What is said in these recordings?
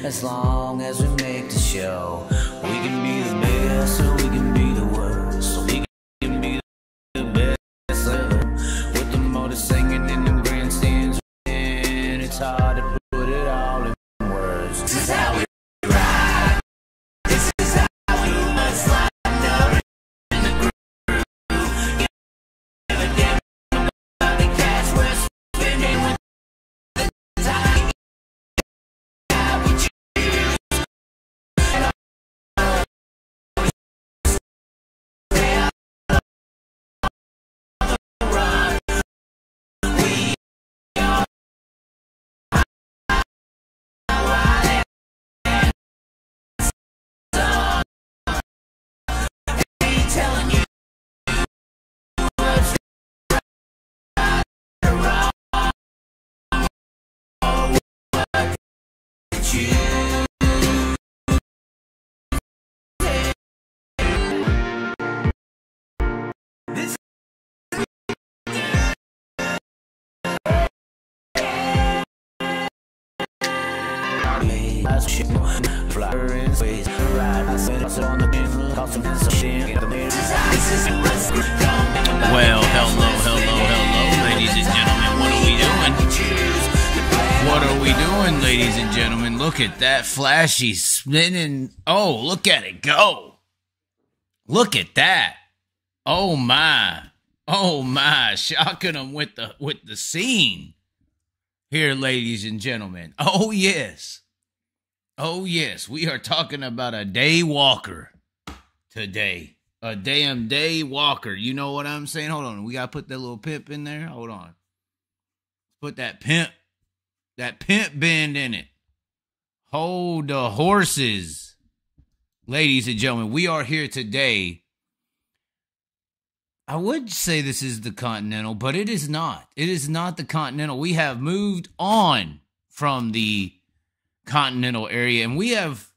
as long as we make the show. We can be the best or we can be the worst. So we can be the best ever. With the motor singing in the grandstands, and it's hard to put it all in words. This is how we ride. This is how we must slide up in the groove. Give a damn about the cash we're spending with the time. Yeah, we choose. Stay out of the run. We are riding some. Ain't telling you what's right or wrong. What you this Well, hello, ladies and gentlemen. What are we doing? What are we doing, ladies and gentlemen? Look at that flashy spinning. Oh, look at it go. Look at that. Oh my. Oh my. Shocking them with the scene. Here, ladies and gentlemen. Oh yes. Oh yes. We are talking about a day walker today. A damn day walker. You know what I'm saying? Hold on. We got to put that little pimp in there. Hold on. Put that pimp bend in it. Hold the horses. Ladies and gentlemen, we are here today. I would say this is the Continental, but it is not. It is not the Continental. We have moved on from the Continental area, and we have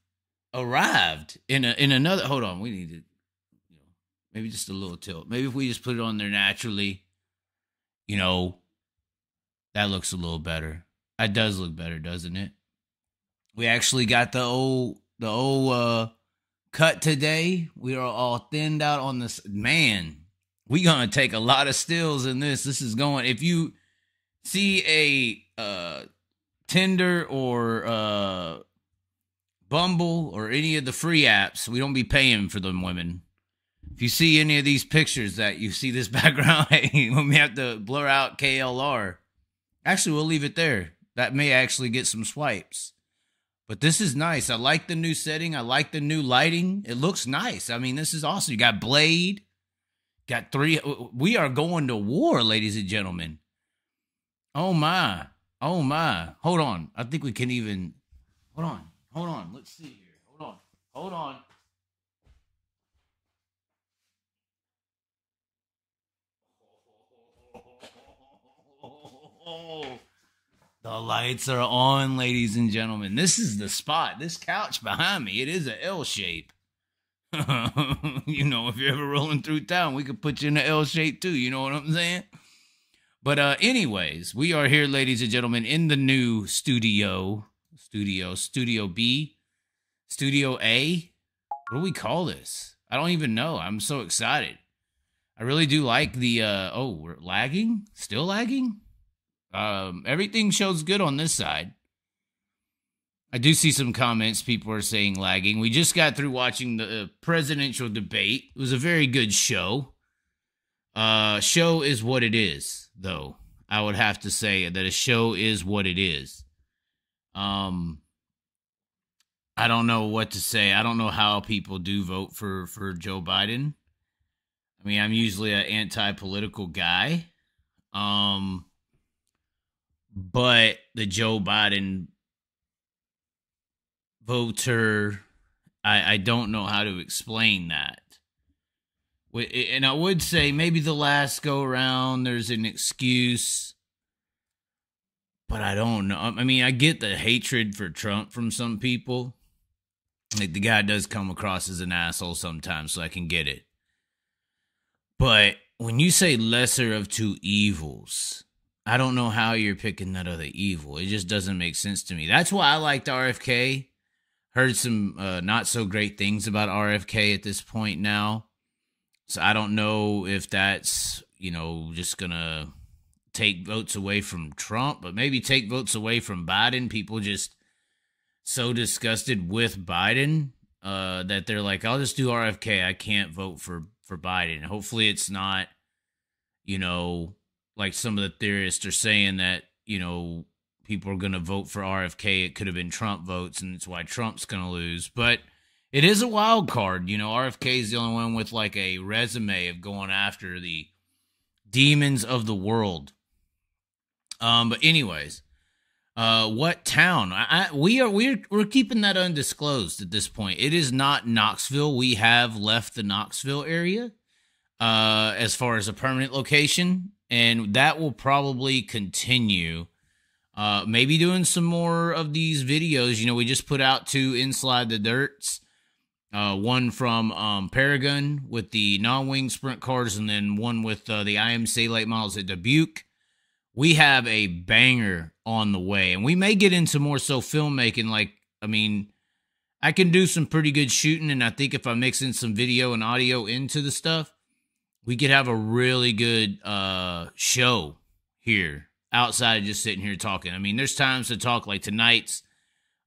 arrived in another. Hold on. We need to. Maybe just a little tilt. Maybe if we just put it on there naturally, that looks a little better. That does look better, doesn't it? We actually got the old cut today. We are all thinned out on this. Man, we gonna take a lot of stills in this. This is going. If you see a Tinder or Bumble or any of the free apps, we don't be paying for them women. If you see any of these pictures that you see this background, hey, we have to blur out KLR. Actually, we'll leave it there. That may actually get some swipes. But this is nice. I like the new setting. I like the new lighting. It looks nice. I mean, this is awesome. You got Blade. Got 3. We are going to war, ladies and gentlemen. Oh, my. Oh, my. Hold on. I think we can even... Hold on. Hold on. Let's see here. Hold on. Hold on. The lights are on, ladies and gentlemen. This is the spot. This couch behind me, it is an L shape. If you're ever rolling through town, we could put you in an L shape too. You know what I'm saying? But anyways, we are here, ladies and gentlemen, in the new studio B, Studio A. What do we call this? I don't even know. I'm so excited. I really do like the, we're lagging? Still lagging? Everything shows good on this side. I do see some comments. People are saying lagging. We just got through watching the presidential debate. It was a very good show. Show is what it is, though. I would have to say that a show is what it is. I don't know what to say. I don't know how people do vote for Joe Biden. I mean, I'm usually an anti-political guy. But the Joe Biden voter, I don't know how to explain that. And I would say maybe the last go around, there's an excuse. But I don't know. I mean, I get the hatred for Trump from some people. Like, the guy does come across as an asshole sometimes, so I can get it. But when you say lesser of two evils, I don't know how you're picking that other evil. It just doesn't make sense to me. That's why I liked RFK. Heard some not so great things about RFK at this point now. So I don't know if that's, just going to take votes away from Trump, but maybe take votes away from Biden. People just so disgusted with Biden that they're like, I'll just do RFK. I can't vote for Biden. Hopefully it's not, like some of the theorists are saying that, people are going to vote for RFK. It could have been Trump votes, and it's why Trump's going to lose. But it is a wild card. RFK is the only one with like a resume of going after the demons of the world. But anyways, what town? We're keeping that undisclosed at this point. It is not Knoxville. We have left the Knoxville area as far as a permanent location, and that will probably continue. Maybe doing some more of these videos. We just put out 2 Inside the Dirts. One from Paragon with the non-wing sprint cars, and then one with the IMC late models at Dubuque. We have a banger on the way, and we may get into more so filmmaking. I can do some pretty good shooting, and I think if I mix in some video and audio into the stuff, we could have a really good show here outside of just sitting here talking. There's times to talk, like tonight's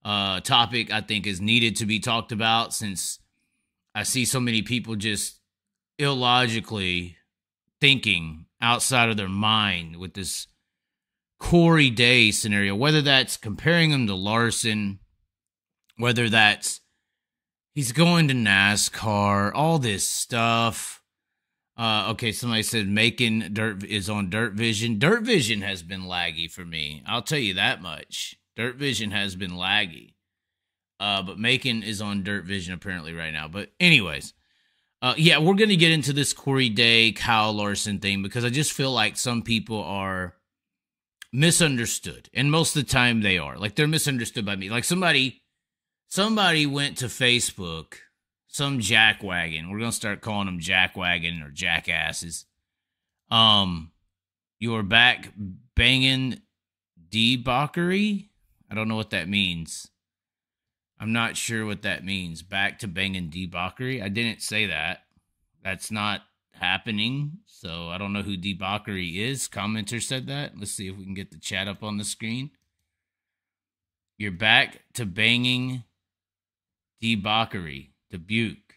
topic I think is needed to be talked about, since I see so many people just illogically thinking outside of their mind with this Corey Day scenario, whether that's comparing him to Larson, whether that's he's going to NASCAR, all this stuff. Okay, somebody said Macon Dirt is on Dirt Vision. Dirt Vision has been laggy for me. I'll tell you that much. Dirt Vision has been laggy. But Macon is on Dirt Vision apparently right now. But anyways, yeah, we're going to get into this Corey Day, Kyle Larson thing, because I just feel like some people are misunderstood. And most of the time they are. Like, they're misunderstood by me. Like, somebody went to Facebook, some jackwagon. We're going to start calling them jackwagon or jackasses. You're back banging debauchery? I don't know what that means. I'm not sure what that means. Back to banging debauchery? I didn't say that. That's not happening. So I don't know who debauchery is. Commenter said that. Let's see if we can get the chat up on the screen. You're back to banging debauchery. Dubuque.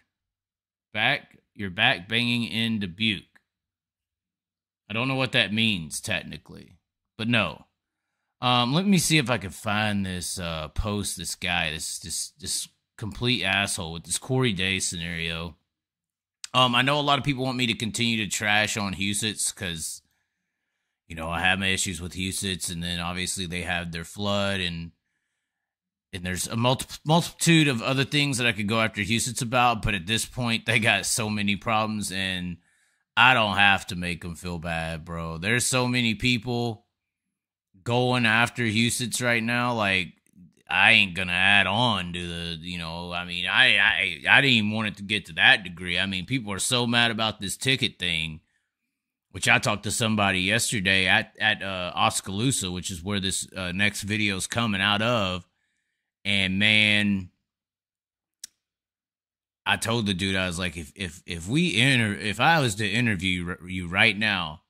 You're back banging in Dubuque. I don't know what that means technically, but no. Let me see if I can find this post. This guy, this complete asshole with this Corey Day scenario. I know a lot of people want me to continue to trash on Husitz because, I have my issues with Husitz, and then obviously they have their flood, and there's a multitude of other things that I could go after Husitz about, but at this point, they got so many problems, and I don't have to make them feel bad, bro. There's so many people going after Husitz right now. Like, I ain't gonna add on to the, I didn't even want it to get to that degree. People are so mad about this ticket thing, which I talked to somebody yesterday at Oskaloosa, which is where this next video is coming out of. And man, I told the dude, I was like, if I was to interview you right now,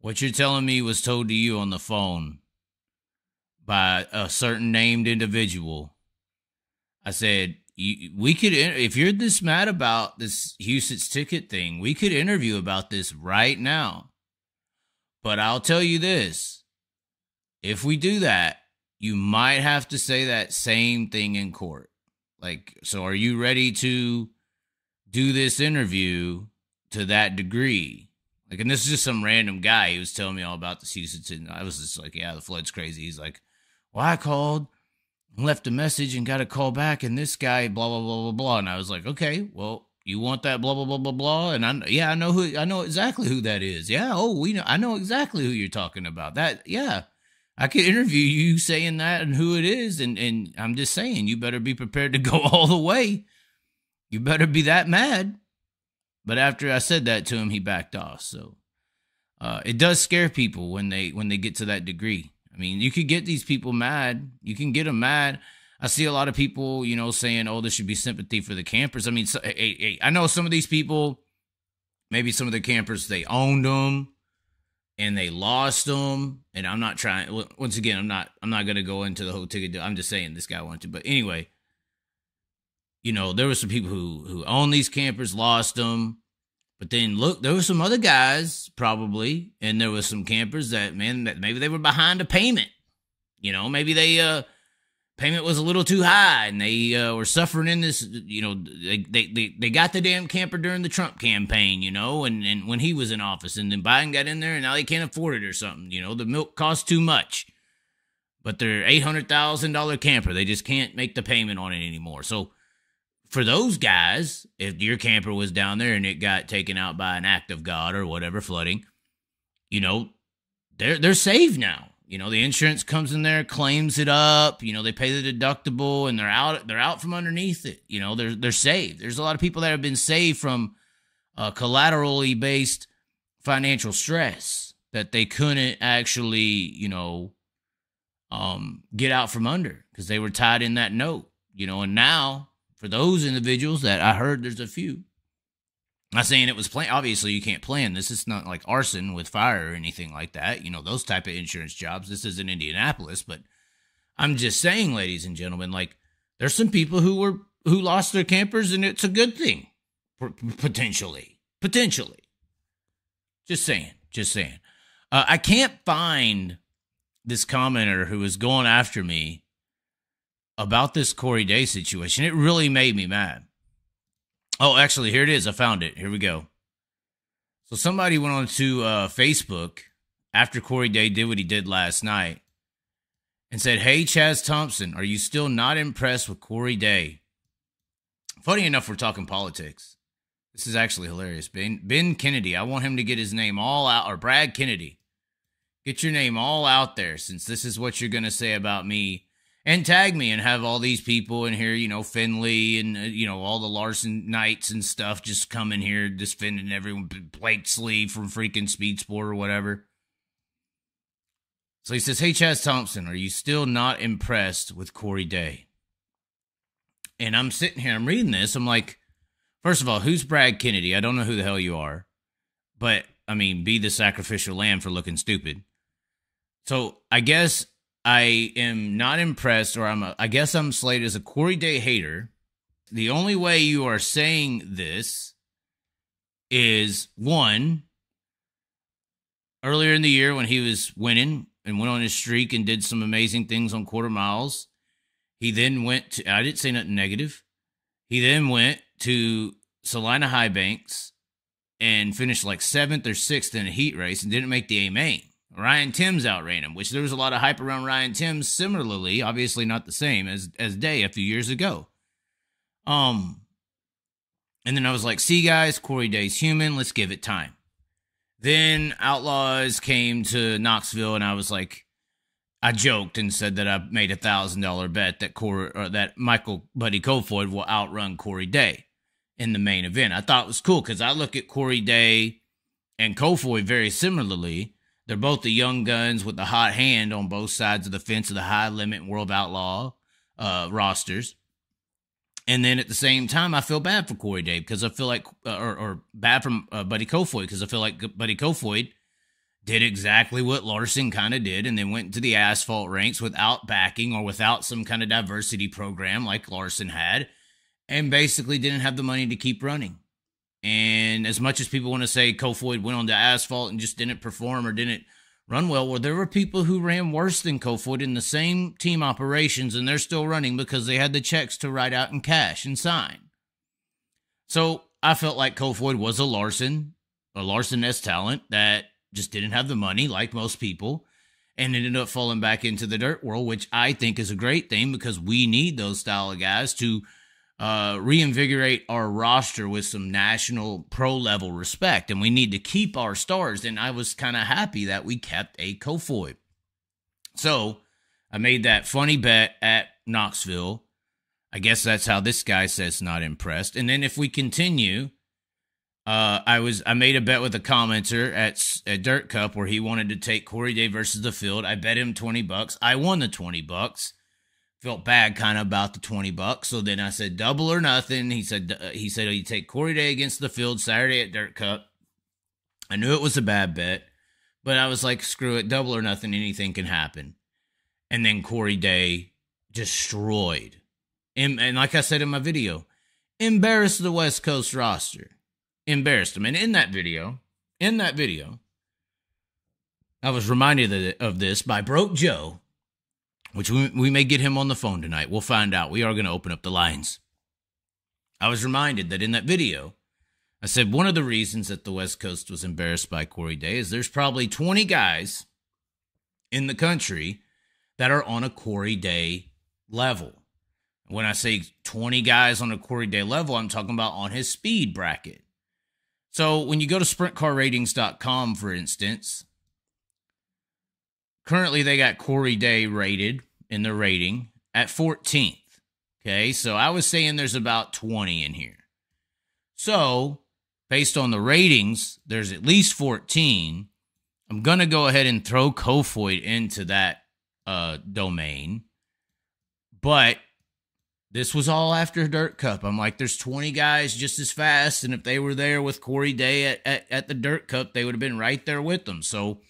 what you're telling me was told to you on the phone by a certain named individual. I said, we could, if you're this mad about this Husitz ticket thing, we could interview about this right now. But I'll tell you this, if we do that, you might have to say that same thing in court. Like, so are you ready to do this interview to that degree? Like, and this is just some random guy. He was telling me all about the Husitz, and I was just like, yeah, the flood's crazy. He's like, well, I called, left a message, and got a call back, and this guy, blah, blah, blah, blah, blah. And I was like, okay, well, you want that blah, blah, blah, blah, blah? And I know exactly who that is. Yeah, I know exactly who you're talking about. That, yeah. I could interview you saying that and who it is, and I'm just saying, you better be prepared to go all the way. You better be that mad. But after I said that to him, he backed off. So it does scare people when they get to that degree. You could get these people mad. You can get them mad. I see a lot of people, saying, oh, there should be sympathy for the campers. I mean, I know some of these people, maybe some of the campers, they owned them and they lost them. And I'm not trying, once again, I'm not going to go into the whole ticket deal. I'm just saying this guy wanted to. But anyway, there were some people who own these campers, lost them. But then look, there were some other guys probably, and there was some campers that maybe they were behind a payment. Maybe they payment was a little too high, and they were suffering in this. They got the damn camper during the Trump campaign, and when he was in office, and then Biden got in there, and now they can't afford it or something. The milk costs too much, but they're $800,000 camper. They just can't make the payment on it anymore. So for those guys, if your camper was down there and it got taken out by an act of God or whatever, flooding, they're saved now. The insurance comes in there, claims it up, they pay the deductible, and they're out from underneath it. They're saved. There's a lot of people that have been saved from collaterally based financial stress that they couldn't actually, get out from under because they were tied in that note, and now for those individuals that I heard, there's a few. I'm not saying it was planned. Obviously, you can't plan this. It's not like arson with fire or anything like that. Those type of insurance jobs. This is in Indianapolis, but I'm just saying, ladies and gentlemen, like there's some people who lost their campers, and it's a good thing, potentially. Just saying. I can't find this commenter who is going after me about this Corey Day situation. It really made me mad. Oh, actually, here it is. I found it. Here we go. So somebody went on to Facebook after Corey Day did what he did last night and said, hey, Chaz Thompson, are you still not impressed with Corey Day? Funny enough, we're talking politics. This is actually hilarious. Ben Kennedy, I want him to get his name all out, or Brad Kennedy. Get your name all out there, since this is what you're going to say about me. And tag me and have all these people in here, Finley and, all the Larson Knights and stuff just come in here defending everyone. Blake Sleeve from freaking Speed Sport or whatever. So he says, hey, Chaz Thompson, are you still not impressed with Corey Day? And I'm sitting here, I'm reading this. I'm like, first of all, who's Brad Kennedy? I don't know who the hell you are. But, be the sacrificial lamb for looking stupid. So I guess I am not impressed, or I guess I'm slated as a Corey Day hater. The only way you are saying this is, one, earlier in the year when he was winning and went on his streak and did some amazing things on quarter miles, he then went to, I didn't say nothing negative, he then went to Salina High Banks and finished like 7th or 6th in a heat race and didn't make the A main. Ryan Timms outran him, which there was a lot of hype around Ryan Timms. Similarly, obviously not the same as Day a few years ago. And then I was like, see guys, Corey Day's human. Let's give it time. Then Outlaws came to Knoxville, and I was like, I joked and said that I made $1,000 bet that Michael Buddy Kofoid will outrun Corey Day in the main event. I thought it was cool because I look at Corey Day and Kofoid very similarly. They're both the young guns with the hot hand on both sides of the fence of the high limit World of Outlaw rosters. And then at the same time, I feel bad for Corey Day because I feel like, or bad from Buddy Kofoid because I feel like Buddy Kofoid did exactly what Larson kind of did and then went into the asphalt ranks without backing or without some kind of diversity program like Larson had and basically didn't have the money to keep running. And as much as people want to say Kofoid went on the asphalt and just didn't perform or didn't run well, there were people who ran worse than Kofoid in the same team operations, and they're still running because they had the checks to write out and cash and sign. So I felt like Kofoid was a Larson-esque talent that just didn't have the money like most people and ended up falling back into the dirt world, which I think is a great thing because we need those style of guys to reinvigorate our roster with some national pro level respect, and we need to keep our stars. And I was kind of happy that we kept a Kofoid. So I made that funny bet at Knoxville. I guess that's how this guy says not impressed. And then if we continue, I made a bet with a commenter at Dirt Cup where he wanted to take Corey Day versus the field. I bet him $20. I won the $20. Felt bad kind of about the $20. So then I said double or nothing. He said he'd take Corey Day against the field Saturday at Dirt Cup. I knew it was a bad bet, but I was like, screw it, double or nothing, anything can happen. And then Corey Day destroyed. And like I said in my video, embarrassed the West Coast roster. Embarrassed them. And in that video, I was reminded of this by Broke Joe, which we may get him on the phone tonight. We'll find out. We are going to open up the lines. I was reminded that in that video, I said one of the reasons that the West Coast was embarrassed by Corey Day is there's probably 20 guys in the country that are on a Corey Day level. When I say 20 guys on a Corey Day level, I'm talking about on his speed bracket. So when you go to sprintcarratings.com, for instance, currently they got Corey Day rated in the rating at 14th. Okay, so I was saying there's about 20 in here. So based on the ratings, there's at least 14. I'm going to go ahead and throw Kofoid into that domain. But this was all after Dirt Cup. I'm like, there's 20 guys just as fast, and if they were there with Corey Day at the Dirt Cup, they would have been right there with them. So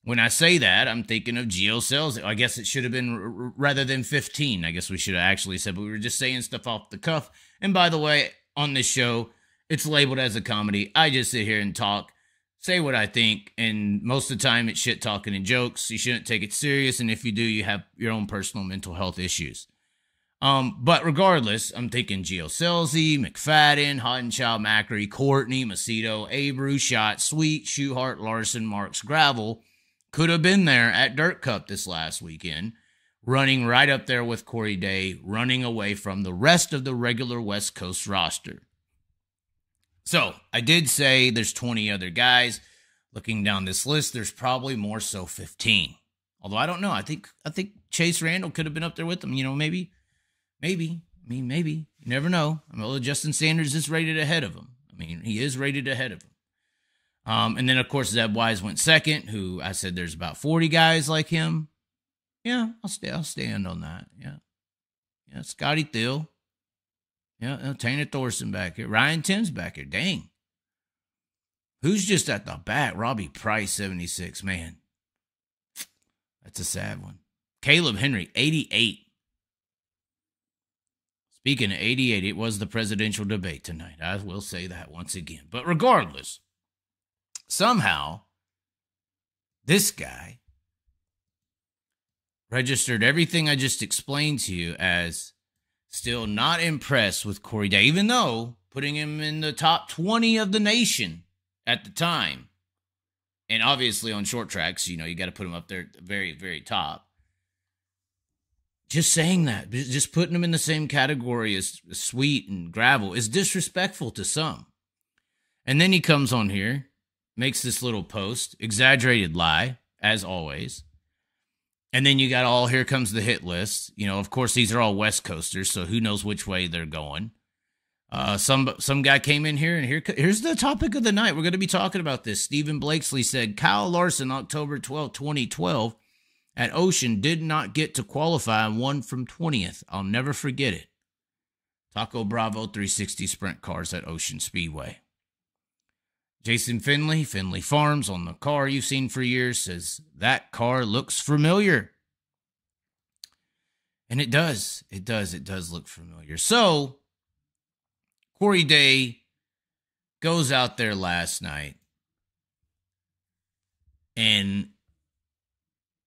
when I say that, I'm thinking of Gio Sales. I guess it should have been rather than 15. I guess we should have actually said, but we were just saying stuff off the cuff. And by the way, on this show, it's labeled as a comedy. I just sit here and talk, say what I think, and most of the time it's shit talking and jokes. You shouldn't take it serious, and if you do, you have your own personal mental health issues. But regardless, I'm thinking Gio Selzy, McFadden, Hoddenchild, Macri, Courtney, Macedo, Abreu, Schott, Sweet, Schuhart, Larson, Marks, Gravel could have been there at Dirt Cup this last weekend, running right up there with Corey Day, running away from the rest of the regular West Coast roster. So I did say there's 20 other guys. Looking down this list, there's probably more so 15. Although I don't know. I think Chase Randall could have been up there with them. You know, maybe. Maybe. You never know. I mean, Justin Sanders is rated ahead of him. I mean, he is rated ahead of him. And then, of course, Zeb Wise went second, who I said there's about 40 guys like him. Yeah, I'll stand on that. Yeah, Scotty Thiel. Yeah, Tanner Thorson back here. Ryan Timms back here. Dang. Who's just at the back? Robbie Price, 76. Man, that's a sad one. Caleb Henry, 88. Speaking of 88, it was the presidential debate tonight. I will say that once again. But regardless, somehow, this guy registered everything I just explained to you as still not impressed with Corey Day, even though putting him in the top 20 of the nation at the time. And obviously on short tracks, you know, you got to put him up there at the very, very top. Just saying that, just putting him in the same category as Sweet and Gravel is disrespectful to some. And then he comes on here, makes this little post, exaggerated lie, as always. And then you got all, here comes the hit list. You know, of course, these are all West Coasters, so who knows which way they're going. Some guy came in here, and here's the topic of the night. We're going to be talking about this. Stephen Blakesley said, Kyle Larson, October 12, 2012, at Ocean did not get to qualify and won from 20th. I'll never forget it. Taco Bravo 360 sprint cars at Ocean Speedway. Jason Finley Farms on the car you've seen for years, says that car looks familiar. And it does. It does look familiar. So, Corey Day goes out there last night. And,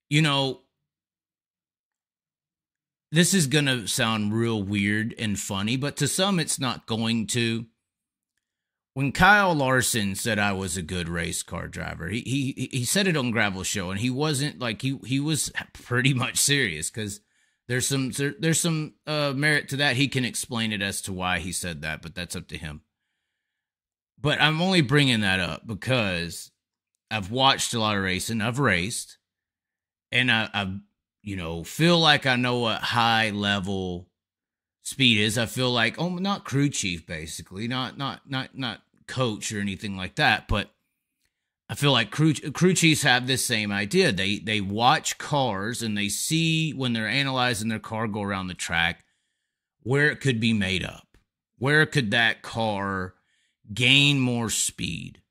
you know, this is going to sound real weird and funny, but to some it's not going to. When Kyle Larson said I was a good race car driver, he said it on Gravel Show, and he wasn't like, he was pretty much serious, because there's some merit to that. He can explain it as to why he said that, but that's up to him. But I'm only bringing that up because I've watched a lot of racing. I've raced, and I you know, feel like I know what high level speed is. I feel like, oh, not crew chief, basically, not coach or anything like that, but I feel like crew chiefs have this same idea. They watch cars and they see when they're analyzing their car go around the track where it could be made up. Where could that car gain more speed?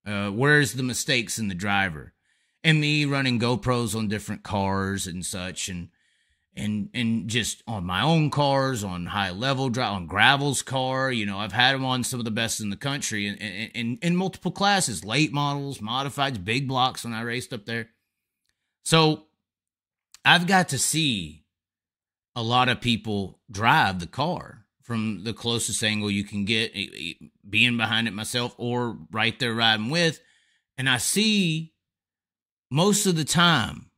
Where's the mistakes in the driver? And me running GoPros on different cars and such, and just on my own cars, on high level drive, on Gravel's car, I've had them on some of the best in the country in multiple classes, late models, modifieds, big blocks when I raced up there. So I've got to see a lot of people drive the car from the closest angle you can get, being behind it myself or right there riding with. And I see most of the time,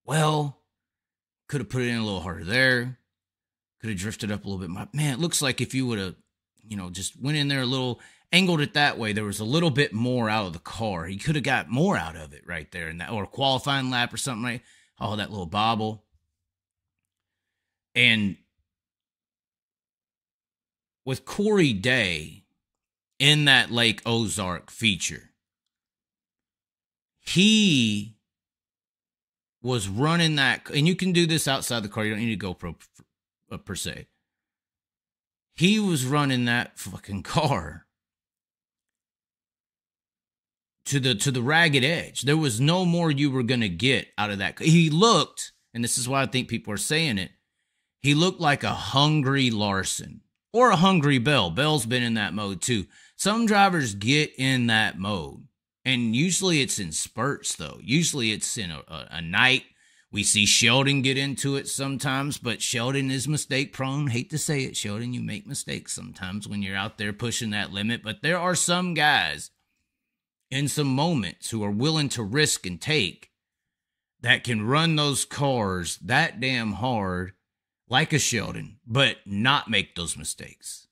well, could have put it in a little harder there. Could have drifted up a little bit more. Man, it looks like if you would have, just went in there a little, angled it that way, there was a little bit more out of the car. He could have got more out of it right there, in that, or a qualifying lap or something like. Oh, that little bobble. And with Corey Day in that Lake Ozark feature, he was running that, and you can do this outside the car. You don't need a GoPro per se. He was running that fucking car to the ragged edge. There was no more you were going to get out of that. He looked, and this is why I think people are saying it, he looked like a hungry Larson or a hungry Bell. Bell's been in that mode too. Some drivers get in that mode. And usually it's in spurts, though. Usually it's in a night. We see Sheldon get into it sometimes, but Sheldon is mistake prone. Hate to say it, Sheldon, you make mistakes sometimes when you're out there pushing that limit. But there are some guys in some moments who are willing to risk and take that can run those cars that damn hard like a Sheldon, but not make those mistakes.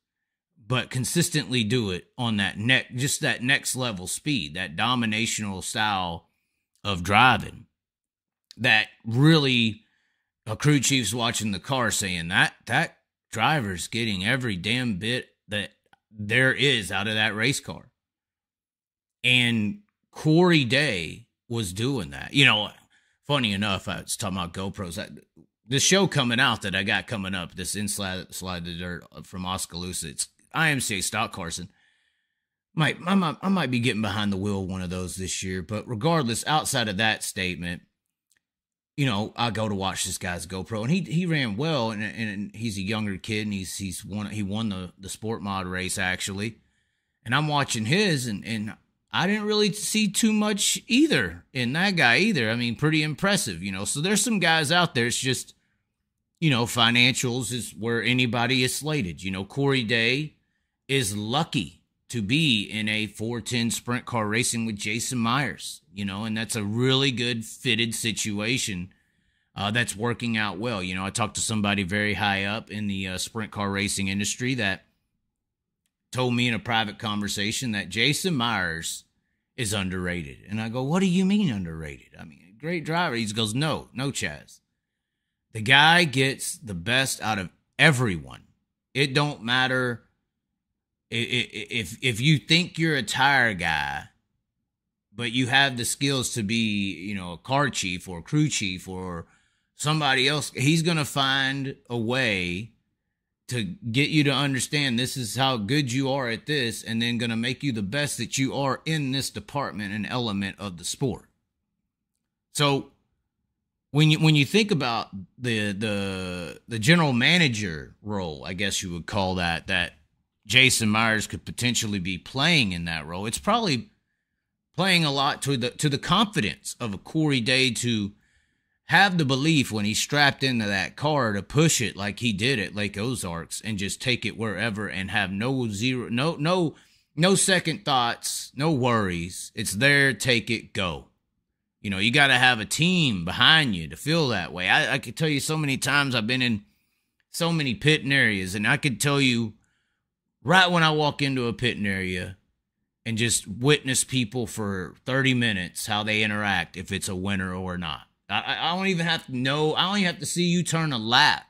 But consistently do it on that next level speed, that dominational style of driving. That really, a crew chief's watching the car saying that driver's getting every damn bit that there is out of that race car. And Corey Day was doing that. Funny enough, I was talking about GoPros. This show coming out that I got coming up, this Slide the Dirt from Oskaloosa, it's IMCA stock cars, and I might be getting behind the wheel of one of those this year. But regardless, outside of that statement, I go to watch this guy's GoPro, and he ran well, and he's a younger kid, and he won the sport mod race actually, and I'm watching his, and I didn't really see too much either in that guy either. I mean, pretty impressive, So there's some guys out there. It's just, financials is where anybody is slated. Corey Day is lucky to be in a 410 sprint car racing with Jason Myers, and that's a really good fitted situation that's working out well. I talked to somebody very high up in the sprint car racing industry that told me in a private conversation that Jason Myers is underrated. And I go, what do you mean underrated? I mean, great driver. He goes, no, Chaz. The guy gets the best out of everyone. It don't matter if you think you're a tire guy, but you have the skills to be, a car chief or a crew chief or somebody else, he's going to find a way to get you to understand this is how good you are at this, and then going to make you the best that you are in this department and element of the sport. So when you think about the general manager role, I guess you would call that Jason Myers could potentially be playing in that role, it's probably playing a lot to the confidence of a Corey Day to have the belief when he's strapped into that car to push it like he did at Lake Ozarks and just take it wherever and have no second thoughts, no worries. It's there, take it, go. You got to have a team behind you to feel that way. I could tell you so many times I've been in so many pitting areas, and I could tell you right when I walk into a pitting area and just witness people for 30 minutes, how they interact, if it's a winner or not. I don't even have to know. I don't even have to see you turn a lap.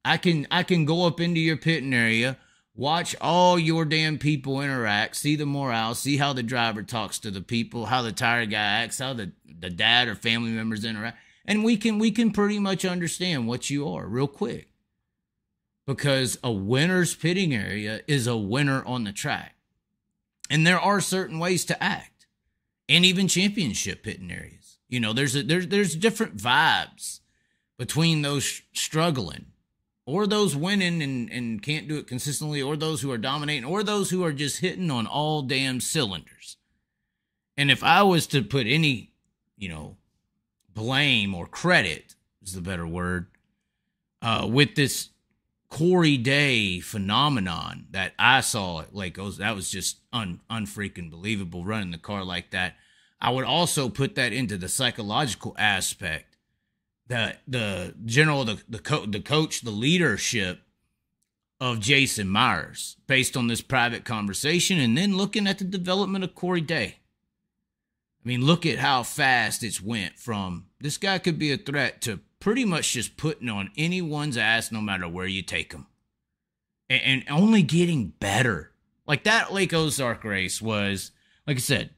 I can go up into your pitting area, Watch all your damn people interact. See the morale. See how the driver talks to the people, how the tire guy acts, how the dad or family members interact. And we can pretty much understand what you are real quick. Because a winner's pitting area is a winner on the track. And there are certain ways to act. And even championship pitting areas. You know, there's different vibes between those struggling or those winning and can't do it consistently, or those who are dominating, or those who are just hitting on all damn cylinders. And if I was to put any, blame or credit is the better word, with this Corey Day phenomenon that I saw at Lake Oz, that was just unfreaking believable, running the car like that. I would also put that into the psychological aspect. The general, the coach, the leadership of Jason Myers based on this private conversation, and then looking at the development of Corey Day. I mean, look at how fast it's went from this guy could be a threat to pretty much just putting on anyone's ass no matter where you take him. And only getting better. Like that Lake Ozark race was, like I said,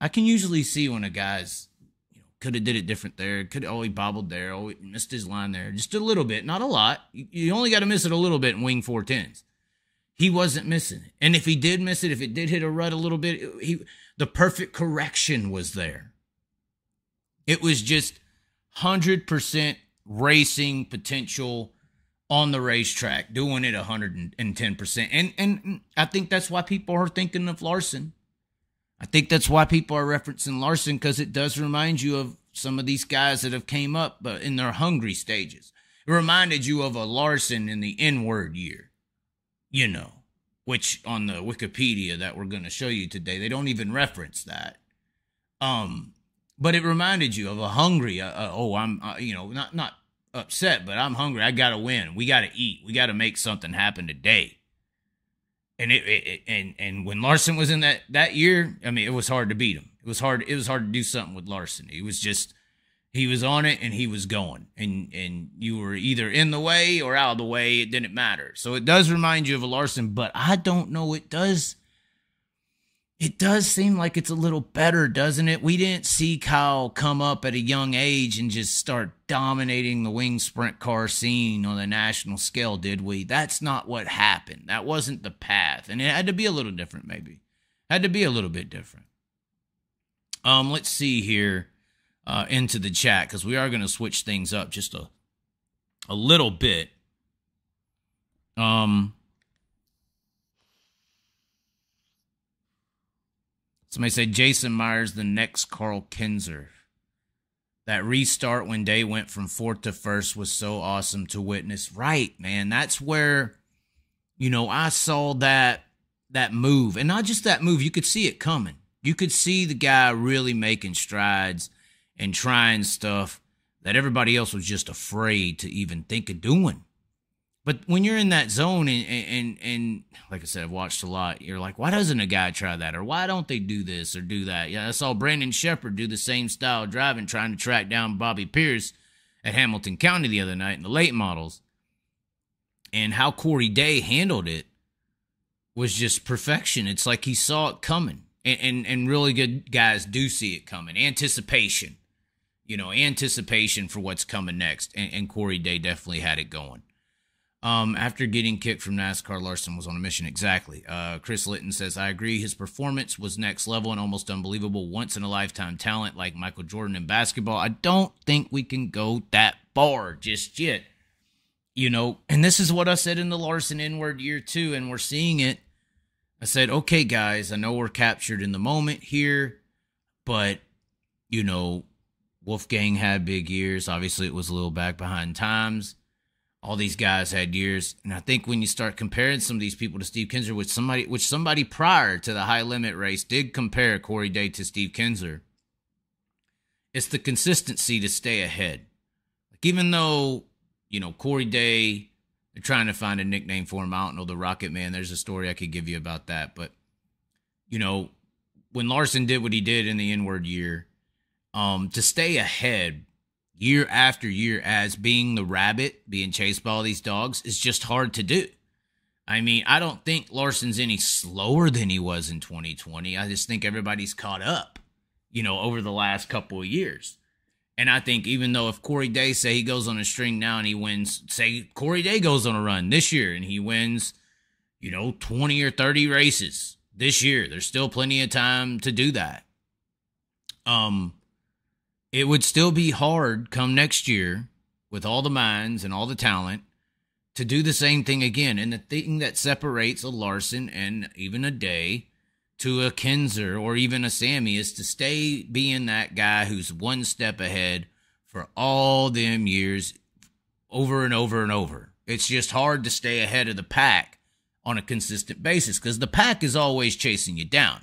I can usually see when a guy's could have did it different there. He bobbled there. He missed his line there. Just a little bit, not a lot. You only got to miss it a little bit in wing 410s. He wasn't missing it. And if he did miss it, if it did hit a rut a little bit, the perfect correction was there. It was just 100% racing potential on the racetrack, doing it 110%. And I think that's why people are thinking of Larson. I think that's why people are referencing Larson, because it does remind you of some of these guys that have came up but in their hungry stages. It reminded you of a Larson in the N-word year, which on the Wikipedia that we're going to show you today, they don't even reference that. But it reminded you of a hungry, I'm not upset, but I'm hungry. I got to win. We got to eat. We got to make something happen today. And and when Larson was in that year, I mean, it was hard to beat him. It was hard to do something with Larson. He was on it and he was going. And you were either in the way or out of the way. It didn't matter. So it does remind you of a Larson, but I don't know. It does seem like it's a little better, doesn't it? We didn't see Kyle come up at a young age and just start dominating the wing sprint car scene on the national scale, did we? That's not what happened. That wasn't the path. And it had to be a little different, maybe. Had to be a little bit different. Let's see here into the chat, because we are going to switch things up just a little bit. Somebody said Jason Myers, the next Carl Kinzer. That restart when Day went from fourth to first was so awesome to witness. Right, man. That's where, I saw that move. And not just that move. You could see it coming. You could see the guy really making strides and trying stuff that everybody else was just afraid to even think of doing. But when you're in that zone and like I said, I've watched a lot, you're like, why doesn't a guy try that? Or why don't they do this or do that? Yeah, I saw Brandon Shepard do the same style of driving, trying to track down Bobby Pierce at Hamilton County the other night in the late models. And how Corey Day handled it was just perfection. It's like he saw it coming. And really good guys do see it coming. Anticipation. Anticipation for what's coming next. And Corey Day definitely had it going. After getting kicked from NASCAR, Larson was on a mission. Exactly. Chris Litton says, I agree. His performance was next level and almost unbelievable. Once in a lifetime talent like Michael Jordan in basketball. I don't think we can go that far just yet. And this is what I said in the Larson N-word year too. And we're seeing it. I said, okay, guys, I know we're captured in the moment here, but Wolfgang had big years. Obviously it was a little back behind times. All these guys had years, and I think when you start comparing some of these people to Steve Kinzer, which somebody prior to the high limit race did compare Corey Day to Steve Kinzer, it's the consistency to stay ahead. Like even though Corey Day, they're trying to find a nickname for him. I don't know, the Rocket Man. There's a story I could give you about that, but when Larson did what he did in the N-word year, to stay ahead year after year as being the rabbit, being chased by all these dogs, is just hard to do. I mean, I don't think Larson's any slower than he was in 2020. I just think everybody's caught up, over the last couple of years. And I think even though if Corey Day, say he goes on a string now and he wins, say Corey Day goes on a run this year and he wins, 20 or 30 races this year, there's still plenty of time to do that. It would still be hard come next year with all the minds and all the talent to do the same thing again. And the thing that separates a Larson and even a Day to a Kinzer or even a Sammy is to stay being that guy who's one step ahead for all them years over and over and over. It's just hard to stay ahead of the pack on a consistent basis because the pack is always chasing you down.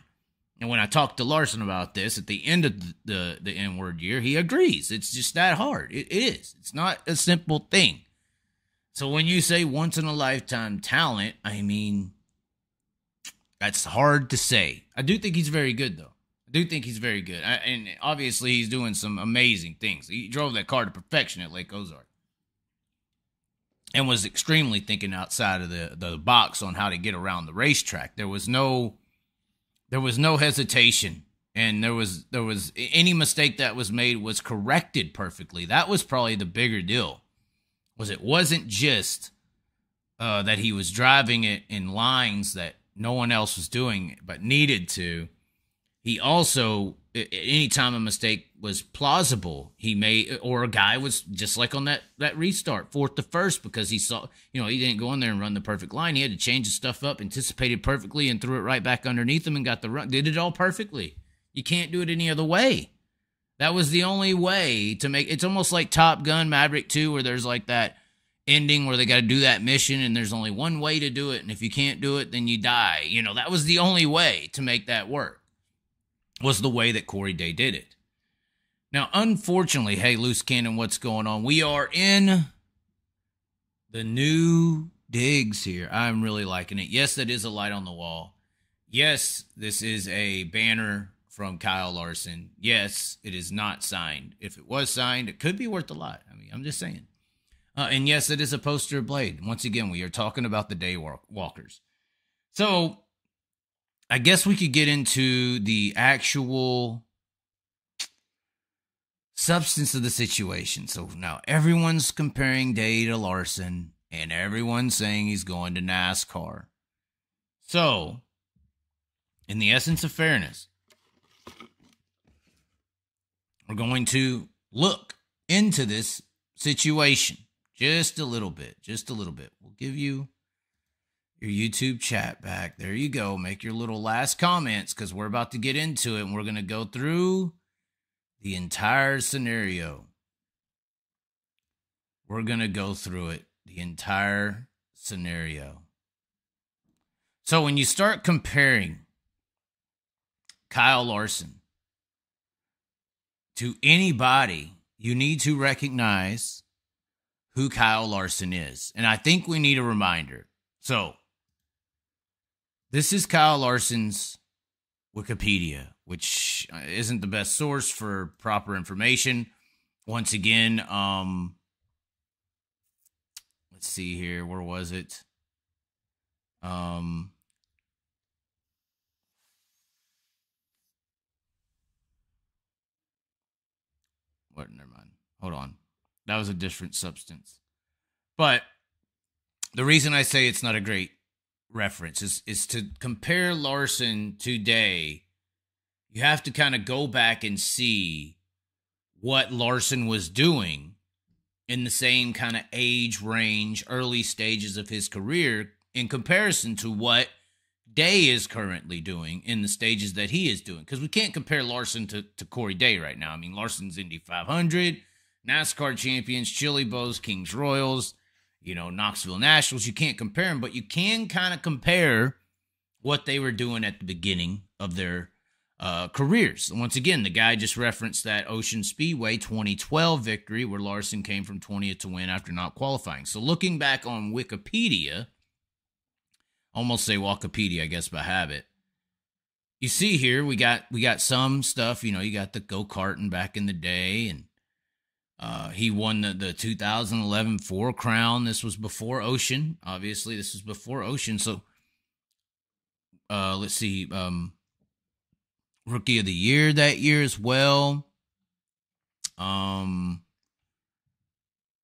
And when I talked to Larson about this at the end of the N-word year, he agrees. It's just that hard. It is. It's not a simple thing. So when you say once-in-a-lifetime talent, I mean, that's hard to say. I do think he's very good, though. I do think he's very good. And obviously, he's doing some amazing things. He drove that car to perfection at Lake Ozark and was extremely thinking outside of the box on how to get around the racetrack. There was no hesitation, and there was any mistake that was made was corrected perfectly. That was probably the bigger deal. It wasn't just that he was driving it in lines that no one else was doing but needed to. He also, anytime a mistake was plausible, he made, or a guy was just like on that restart, 4th to 1st, because he saw, he didn't go in there and run the perfect line. He had to change his stuff up, anticipated perfectly, and threw it right back underneath him and got the run. Did it all perfectly. You can't do it any other way. That was the only way to make, it's almost like Top Gun Maverick 2, where there's like that ending where they got to do that mission and there's only one way to do it. And if you can't do it, then you die. That was the only way to make that work, was the way that Corey Day did it. Now, unfortunately, hey, Loose Cannon, what's going on? We are in the new digs here. I'm really liking it. Yes, that is a light on the wall. Yes, this is a banner from Kyle Larson. Yes, it is not signed. If it was signed, it could be worth a lot. I mean, I'm just saying. And yes, it is a poster of Blade. Once again, we are talking about the day walkers. So I guess we could get into the actual substance of the situation. So now everyone's comparing Day to Larson, and everyone's saying he's going to NASCAR. So, in the essence of fairness, we're going to look into this situation just a little bit. We'll give you your YouTube chat back. There you go. Make your little last comments because we're about to get into it, and we're going to go through the entire scenario. We're going to go through it, the entire scenario. So when you start comparing Kyle Larson to anybody, you need to recognize who Kyle Larson is. And I think we need a reminder. So, this is Kyle Larson's Wikipedia, which isn't the best source for proper information. Once again, let's see here. Where was it? Never mind. Hold on. That was a different substance. But the reason I say it's not a great reference is to compare Larson today. You have to kind of go back and see what Larson was doing in the same kind of age range, early stages of his career in comparison to what Day is currently doing in the stages that he is doing. Because we can't compare Larson to Corey Day right now. I mean, Larson's Indy 500, NASCAR champions, Chili Bows, Kings Royals, Knoxville Nationals. You can't compare them, but you can kind of compare what they were doing at the beginning of their careers. And once again, the guy just referenced that Ocean Speedway 2012 victory where Larson came from 20th to win after not qualifying. So looking back on Wikipedia, almost say Wikipedia, I guess, by habit. You see here, we got some stuff, you got the go-karting back in the day, and He won the 2011 Four Crown. This was before Ocean. Obviously, this was before Ocean. So, let's see. Rookie of the Year that year as well.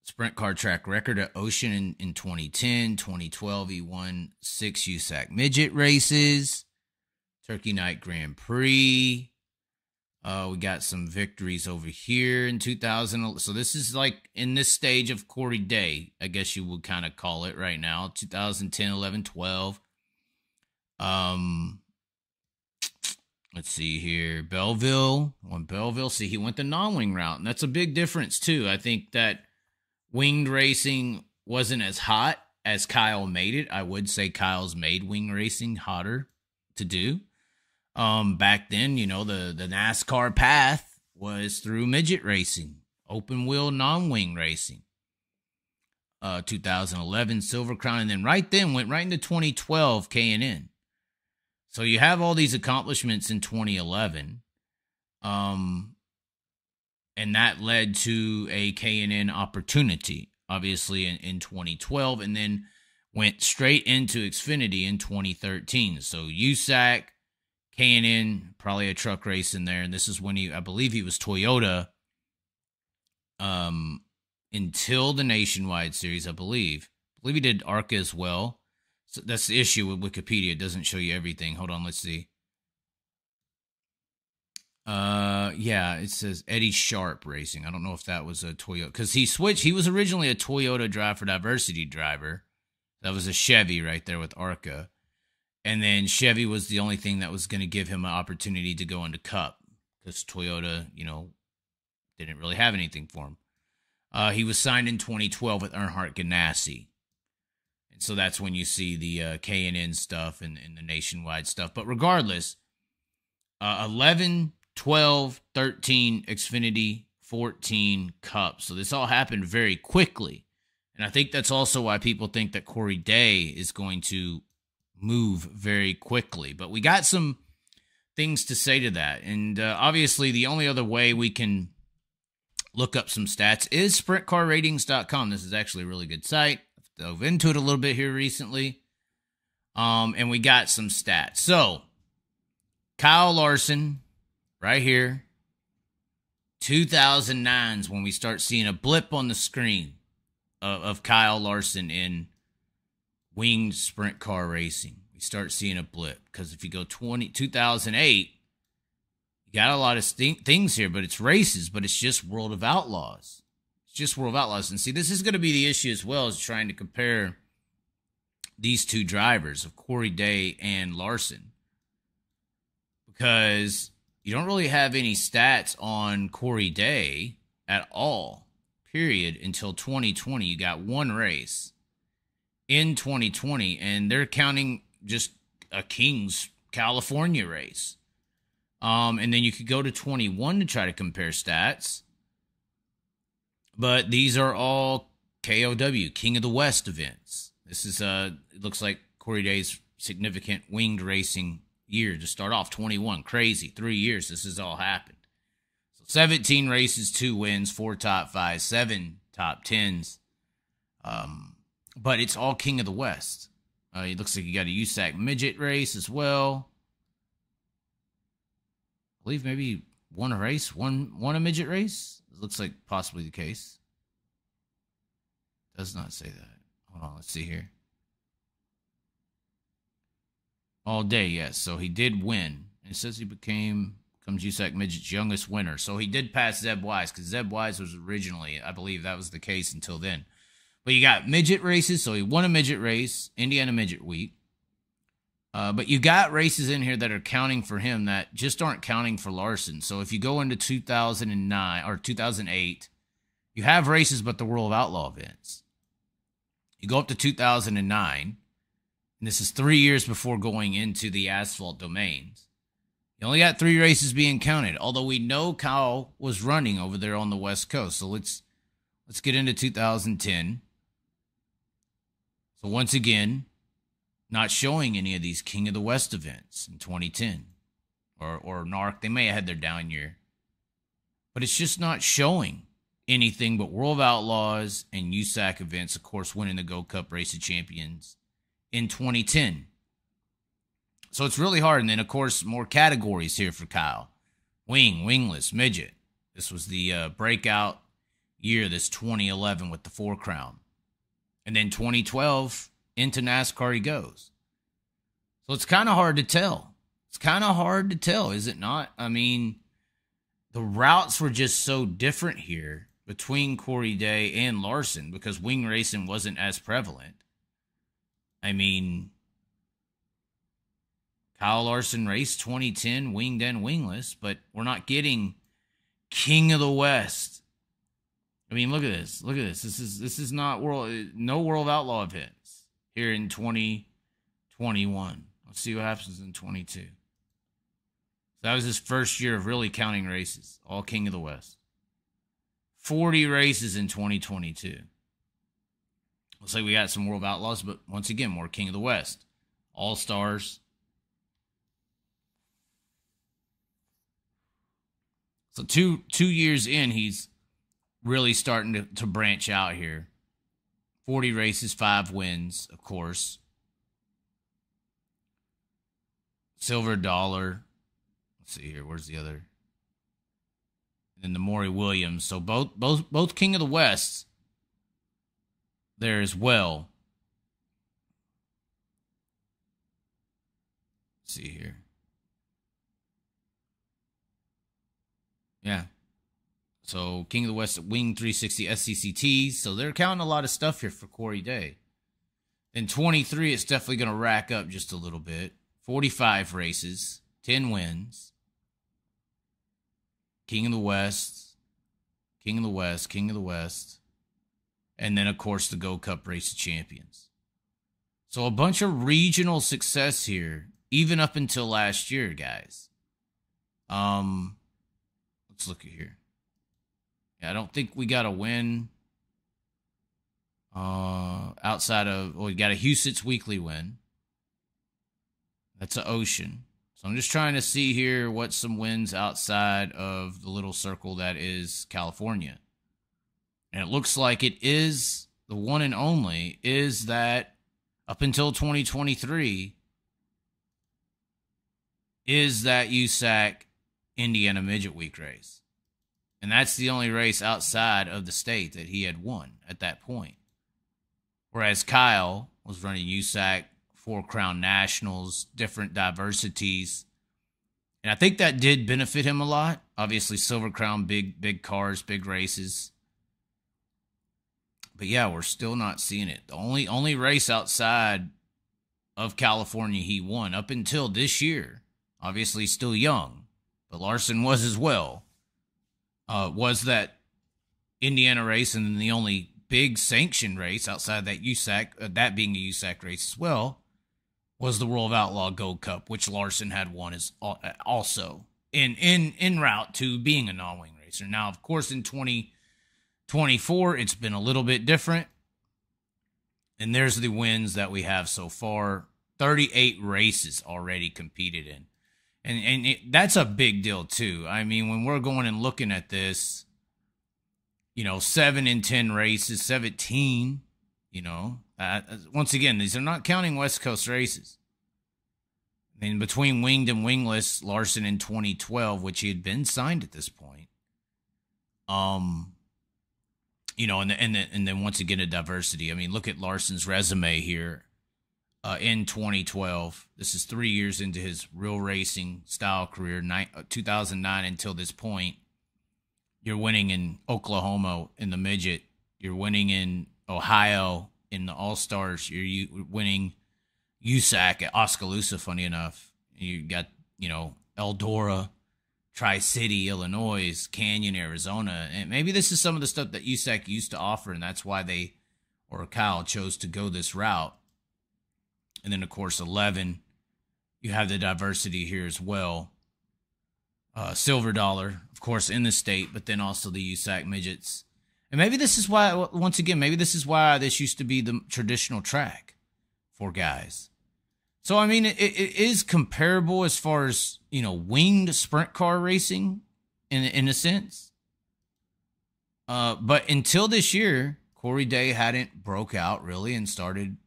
Sprint car track record at Ocean in 2010. 2012, he won 6 USAC midget races. Turkey Night Grand Prix. We got some victories over here in 2000. So this is like in this stage of Corey Day, I guess you would kind of call it right now. 2010, 11, 12. Let's see here. Belleville. Won Belleville. See, he went the non-wing route. And that's a big difference, too. I think that winged racing wasn't as hot as Kyle made it. I would say Kyle's made wing racing hotter to do. Back then, you know, the NASCAR path was through midget racing, open wheel, non-wing racing. 2011 Silver Crown, and then right then went right into 2012 K&N. So you have all these accomplishments in 2011, and that led to a K&N opportunity, obviously in 2012, and then went straight into Xfinity in 2013. So USAC, K&N, probably a truck race in there. And this is when I believe he was Toyota until the Nationwide Series, I believe. I believe he did ARCA as well. So that's the issue with Wikipedia. It doesn't show you everything. Hold on, let's see. Yeah, it says Eddie Sharp Racing. I don't know if that was a Toyota. Because he switched. He was originally a Toyota Drive for Diversity driver. That was a Chevy right there with ARCA. And then Chevy was the only thing that was going to give him an opportunity to go into Cup, because Toyota, you know, didn't really have anything for him. He was signed in 2012 with Earnhardt Ganassi. And so that's when you see the K&N stuff and the Nationwide stuff. But regardless, 11, 12, 13, Xfinity, 14, Cup. So this all happened very quickly. And I think that's also why people think that Corey Day is going to move very quickly. But we got some things to say to that. And obviously the only other way we can look up some stats is sprintcarratings.com. This is actually a really good site. I've dove into it a little bit here recently. And we got some stats. So Kyle Larson right here. 2009 is when we start seeing a blip on the screen of Kyle Larson in winged sprint car racing. We start seeing a blip, because if you go 2008, you got a lot of things here, but it's races, but it's just World of Outlaws. It's just World of Outlaws. And see, this is going to be the issue as well, as trying to compare these two drivers of Corey Day and Larson, because you don't really have any stats on Corey Day at all, period, until 2020. You got one race in 2020, and they're counting just a King's California race. And then you could go to 21 to try to compare stats. But these are all KOW, King of the West events. This is, it looks like Corey Day's significant winged racing year to start off. 21, crazy, 3 years this has all happened. So 17 races, 2 wins, 4 top 5s, 7 top 10s. But it's all King of the West. It looks like you got a USAC midget race as well. I believe maybe won a race, won a midget race. It looks like possibly the case. Does not say that. Hold on, let's see here. All Day, yes. So he did win. It says he becomes USAC midget's youngest winner. So he did pass Zeb Wise, because Zeb Wise was originally, I believe that was the case until then. But you got midget races, so he won a midget race, Indiana Midget Week. But you got races in here that are counting for him that just aren't counting for Larson. So if you go into 2009 or 2008, you have races but the World of Outlaw events. You go up to 2009, and this is 3 years before going into the asphalt domains. You only got 3 races being counted, although we know Kyle was running over there on the West Coast. So let's get into 2010. So once again, not showing any of these King of the West events in 2010. Or NARC, they may have had their down year. But it's just not showing anything but World of Outlaws and USAC events, of course, winning the Gold Cup Race of Champions in 2010. So it's really hard. And then, of course, more categories here for Kyle. Wing, wingless, midget. This was the breakout year, this 2011 with the 4 Crown. And then 2012, into NASCAR he goes. So it's kind of hard to tell. It's kind of hard to tell, is it not? I mean, the routes were just so different here between Corey Day and Larson because wing racing wasn't as prevalent. I mean, Kyle Larson raced 2010, winged and wingless, but we're not getting King of the West. I mean, look at this. Look at this. This is not no World Outlaw events here in 2021. Let's see what happens in 22. So that was his first year of really counting races. All King of the West. 40 races in 2022. Looks like we got some World Outlaws, but once again, more King of the West. All Stars. So two years in, he's really starting to branch out here. 40 races, 5 wins, of course. Silver Dollar. Let's see here. Where's the other? And then the Maury Williams. So both King of the West there as well. Let's see here. Yeah. So King of the West Wing 360 SCCTs. So they're counting a lot of stuff here for Corey Day. In 23, it's definitely going to rack up just a little bit. 45 races, 10 wins. King of the West, King of the West, King of the West. And then, of course, the Gold Cup Race of Champions. So a bunch of regional success here, even up until last year, guys. Let's look at here. Yeah, I don't think we got a win outside of, well, we got a Huset's weekly win. That's an Ocean. So I'm just trying to see here what some wins outside of the little circle that is California. And it looks like it is the one and only is that up until 2023 is that USAC Indiana Midget Week race. And that's the only race outside of the state that he had won at that point. Whereas Kyle was running USAC, 4 Crown Nationals, different diversities. And I think that did benefit him a lot. Obviously, Silver Crown, big cars, big races. But yeah, we're still not seeing it. The only race outside of California he won up until this year, obviously still young, but Larson was as well, was that Indiana race, and then the only big sanctioned race outside that USAC, that being a USAC race as well, was the World of Outlaw Gold Cup, which Larson had won as also en route to being a non-wing racer. Now, of course, in 2024, it's been a little bit different. And there's the wins that we have so far. 38 races already competed in. And that's a big deal, too. I mean, when we're going and looking at this, 7 in 10 races, 17, once again, these are not counting West Coast races. And between winged and wingless, Larson in 2012, which he had been signed at this point, and then once again, a diversity. I mean, look at Larson's resume here in 2012. This is 3 years into his real racing style career, 2009 until this point. You're winning in Oklahoma in the midget. You're winning in Ohio in the All-Stars. You're winning USAC at Oskaloosa, funny enough. You got, Eldora, Tri-City, Illinois, Canyon, Arizona. And maybe this is some of the stuff that USAC used to offer, and that's why Kyle chose to go this route. And then, of course, 11, you have the diversity here as well. Silver Dollar, of course, in the state, but then also the USAC midgets. And maybe this is why, once again, this used to be the traditional track for guys. So, I mean, it is comparable as far as, winged sprint car racing in a sense. But until this year, Corey Day hadn't broke out really and started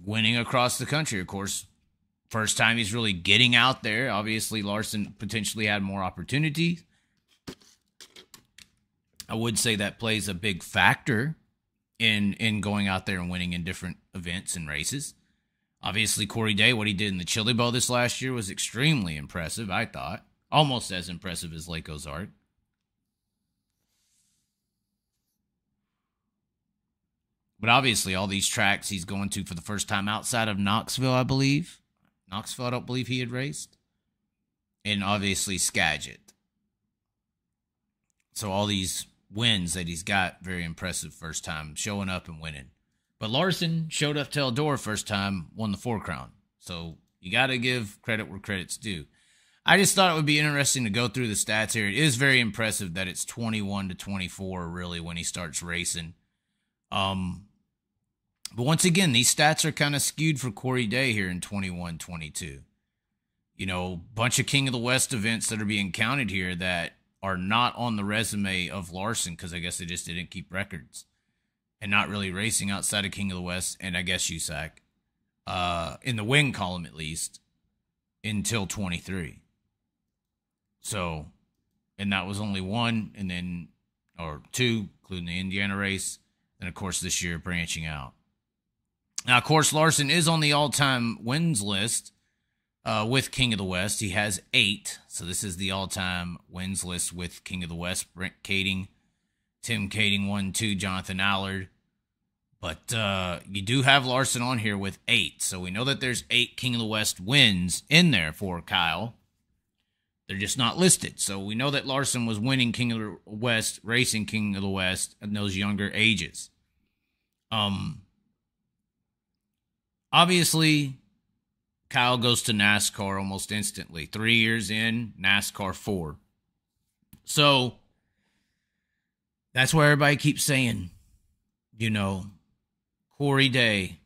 winning across the country. Of course, first time he's really getting out there. Obviously, Larson potentially had more opportunities. I would say that plays a big factor in going out there and winning in different events and races. Obviously, Corey Day, what he did in the Chili Bowl this last year was extremely impressive, I thought. Almost as impressive as Lake Ozark. But obviously, all these tracks he's going to for the first time outside of Knoxville, I believe. Knoxville, I don't believe he had raced. And obviously, Skagit. So all these wins that he's got, very impressive first time, showing up and winning. But Larson showed up to Eldora first time, won the 4 Crown. So you got to give credit where credit's due. I just thought it would be interesting to go through the stats here. It is very impressive that it's 21 to 24, really, when he starts racing. But once again, these stats are kind of skewed for Corey Day here in 21-22. You know, bunch of King of the West events that are being counted here that are not on the resume of Larson because I guess they just didn't keep records and not really racing outside of King of the West and I guess USAC in the win column at least until 23. So, and that was only 1 and then, or 2, including the Indiana race. And of course this year branching out. Now, of course, Larson is on the all-time wins list with King of the West. He has 8. So this is the all-time wins list with King of the West. Brent Kading, Tim Kading 1, 2, Jonathan Allard. But you do have Larson on here with 8. So we know that there's 8 King of the West wins in there for Kyle. They're just not listed. So we know that Larson was winning King of the West, racing King of the West in those younger ages. Obviously, Kyle goes to NASCAR almost instantly. 3 years in, NASCAR 4. So, that's where everybody keeps saying, you know, Corey Day.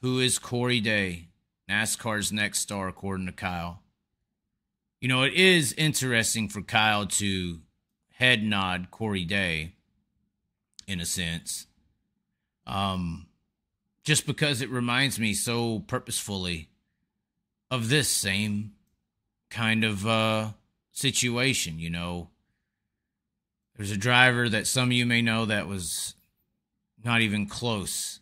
Who is Corey Day? NASCAR's next star, according to Kyle. You know, it is interesting for Kyle to head nod Corey Day, in a sense. Just because it reminds me so purposefully of this same kind of situation, you know. There's a driver that some of you may know that was not even close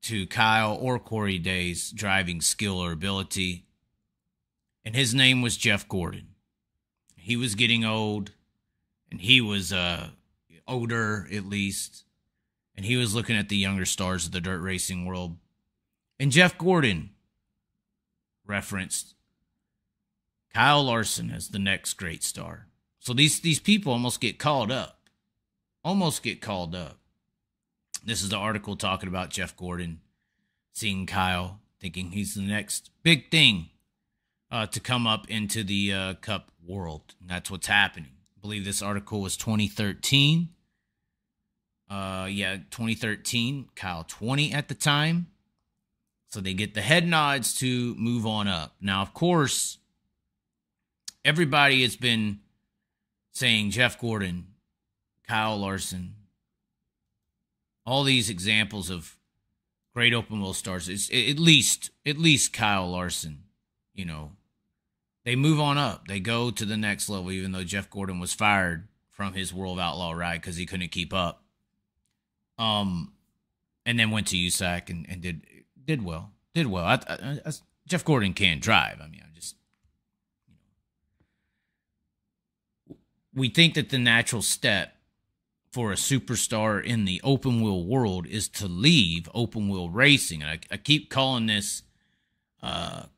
to Kyle or Corey Day's driving skill or ability. And his name was Jeff Gordon. He was getting old, and he was older at least. And he was looking at the younger stars of the dirt racing world. And Jeff Gordon referenced Kyle Larson as the next great star. So these people almost get called up. Almost get called up. This is the article talking about Jeff Gordon seeing Kyle, thinking he's the next big thing to come up into the Cup world. And that's what's happening. I believe this article was 2013. 2013. Kyle 20 at the time. So they get the head nods to move on up. Now, of course, everybody has been saying Jeff Gordon, Kyle Larson, all these examples of great open wheel stars. It's at least Kyle Larson, you know. They move on up. They go to the next level, even though Jeff Gordon was fired from his World Outlaw ride because he couldn't keep up. And then went to USAC and did well. Did well. Jeff Gordon can't drive. I mean, we think that the natural step for a superstar in the open wheel world is to leave open wheel racing. I keep calling this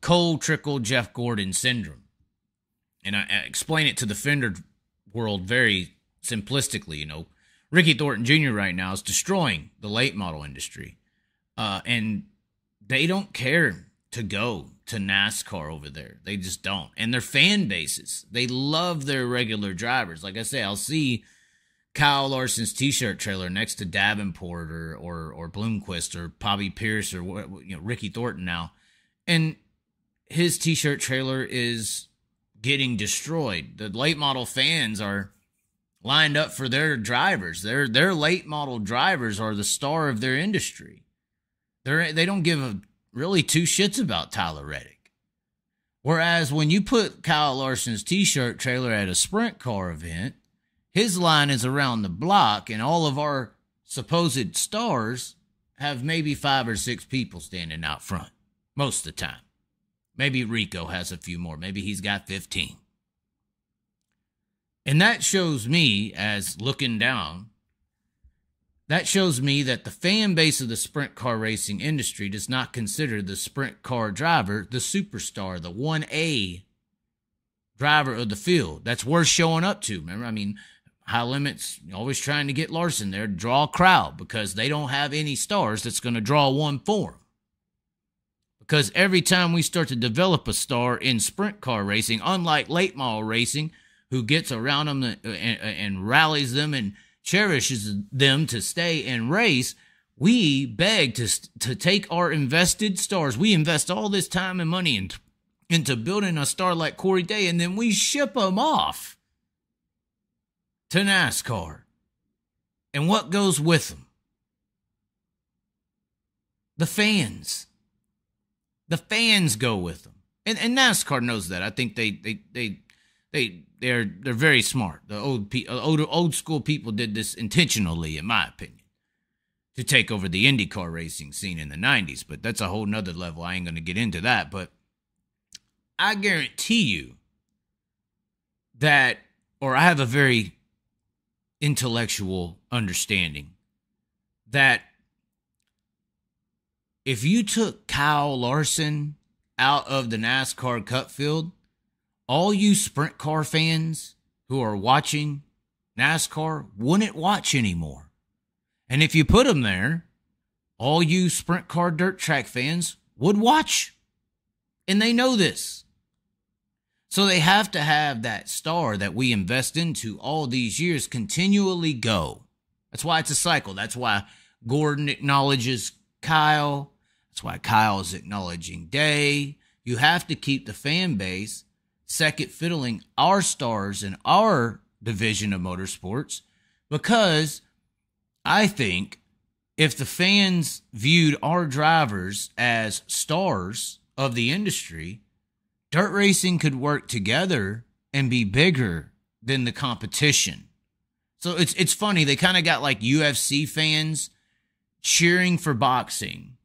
cold trickle Jeff Gordon syndrome. And I explain it to the fender world very simplistically. You know, Ricky Thornton Jr. right now is destroying the late model industry. And they don't care to go to NASCAR over there. They just don't. And their fan bases, they love their regular drivers. Like I say, I'll see Kyle Larson's t-shirt trailer next to Davenport or Bloomquist or Bobby Pierce or Ricky Thornton now. And his t-shirt trailer is getting destroyed. The late model fans are lined up for their drivers. Their late model drivers are the star of their industry. They don't give really two shits about Tyler Reddick. Whereas when you put Kyle Larson's t-shirt trailer at a sprint car event, his line is around the block, and all of our supposed stars have maybe 5 or 6 people standing out front most of the time. Maybe Rico has a few more. Maybe he's got 15. And that shows me, as looking down, that shows me that the fan base of the sprint car racing industry does not consider the sprint car driver the superstar, the 1A driver of the field. That's worth showing up to. Remember, High Limit's always trying to get Larson there to draw a crowd because they don't have any stars that's going to draw one for them. Because every time we start to develop a star in sprint car racing, unlike late model racing, who gets around them and rallies them and cherishes them to stay and race, we beg to take our invested stars. We invest all this time and money into building a star like Corey Day, and then we ship them off to NASCAR. And what goes with them? The fans. The fans go with them. And NASCAR knows that. I think they're very smart. The old school people did this intentionally, in my opinion, to take over the IndyCar racing scene in the 90s. But that's a whole nother level. I ain't going to get into that. But I guarantee you that, or I have a very intellectual understanding that if you took Kyle Larson out of the NASCAR cut field, all you sprint car fans who are watching NASCAR wouldn't watch anymore. And if you put him there, all you sprint car dirt track fans would watch. And they know this. So they have to have that star that we invest into all these years continually go. That's why it's a cycle. That's why Gordon acknowledges Kyle. That's why Kyle is acknowledging Day. You have to keep the fan base second fiddling our stars in our division of motorsports, because I think if the fans viewed our drivers as stars of the industry, dirt racing could work together and be bigger than the competition. So it's funny. They kind of got like UFC fans cheering for boxing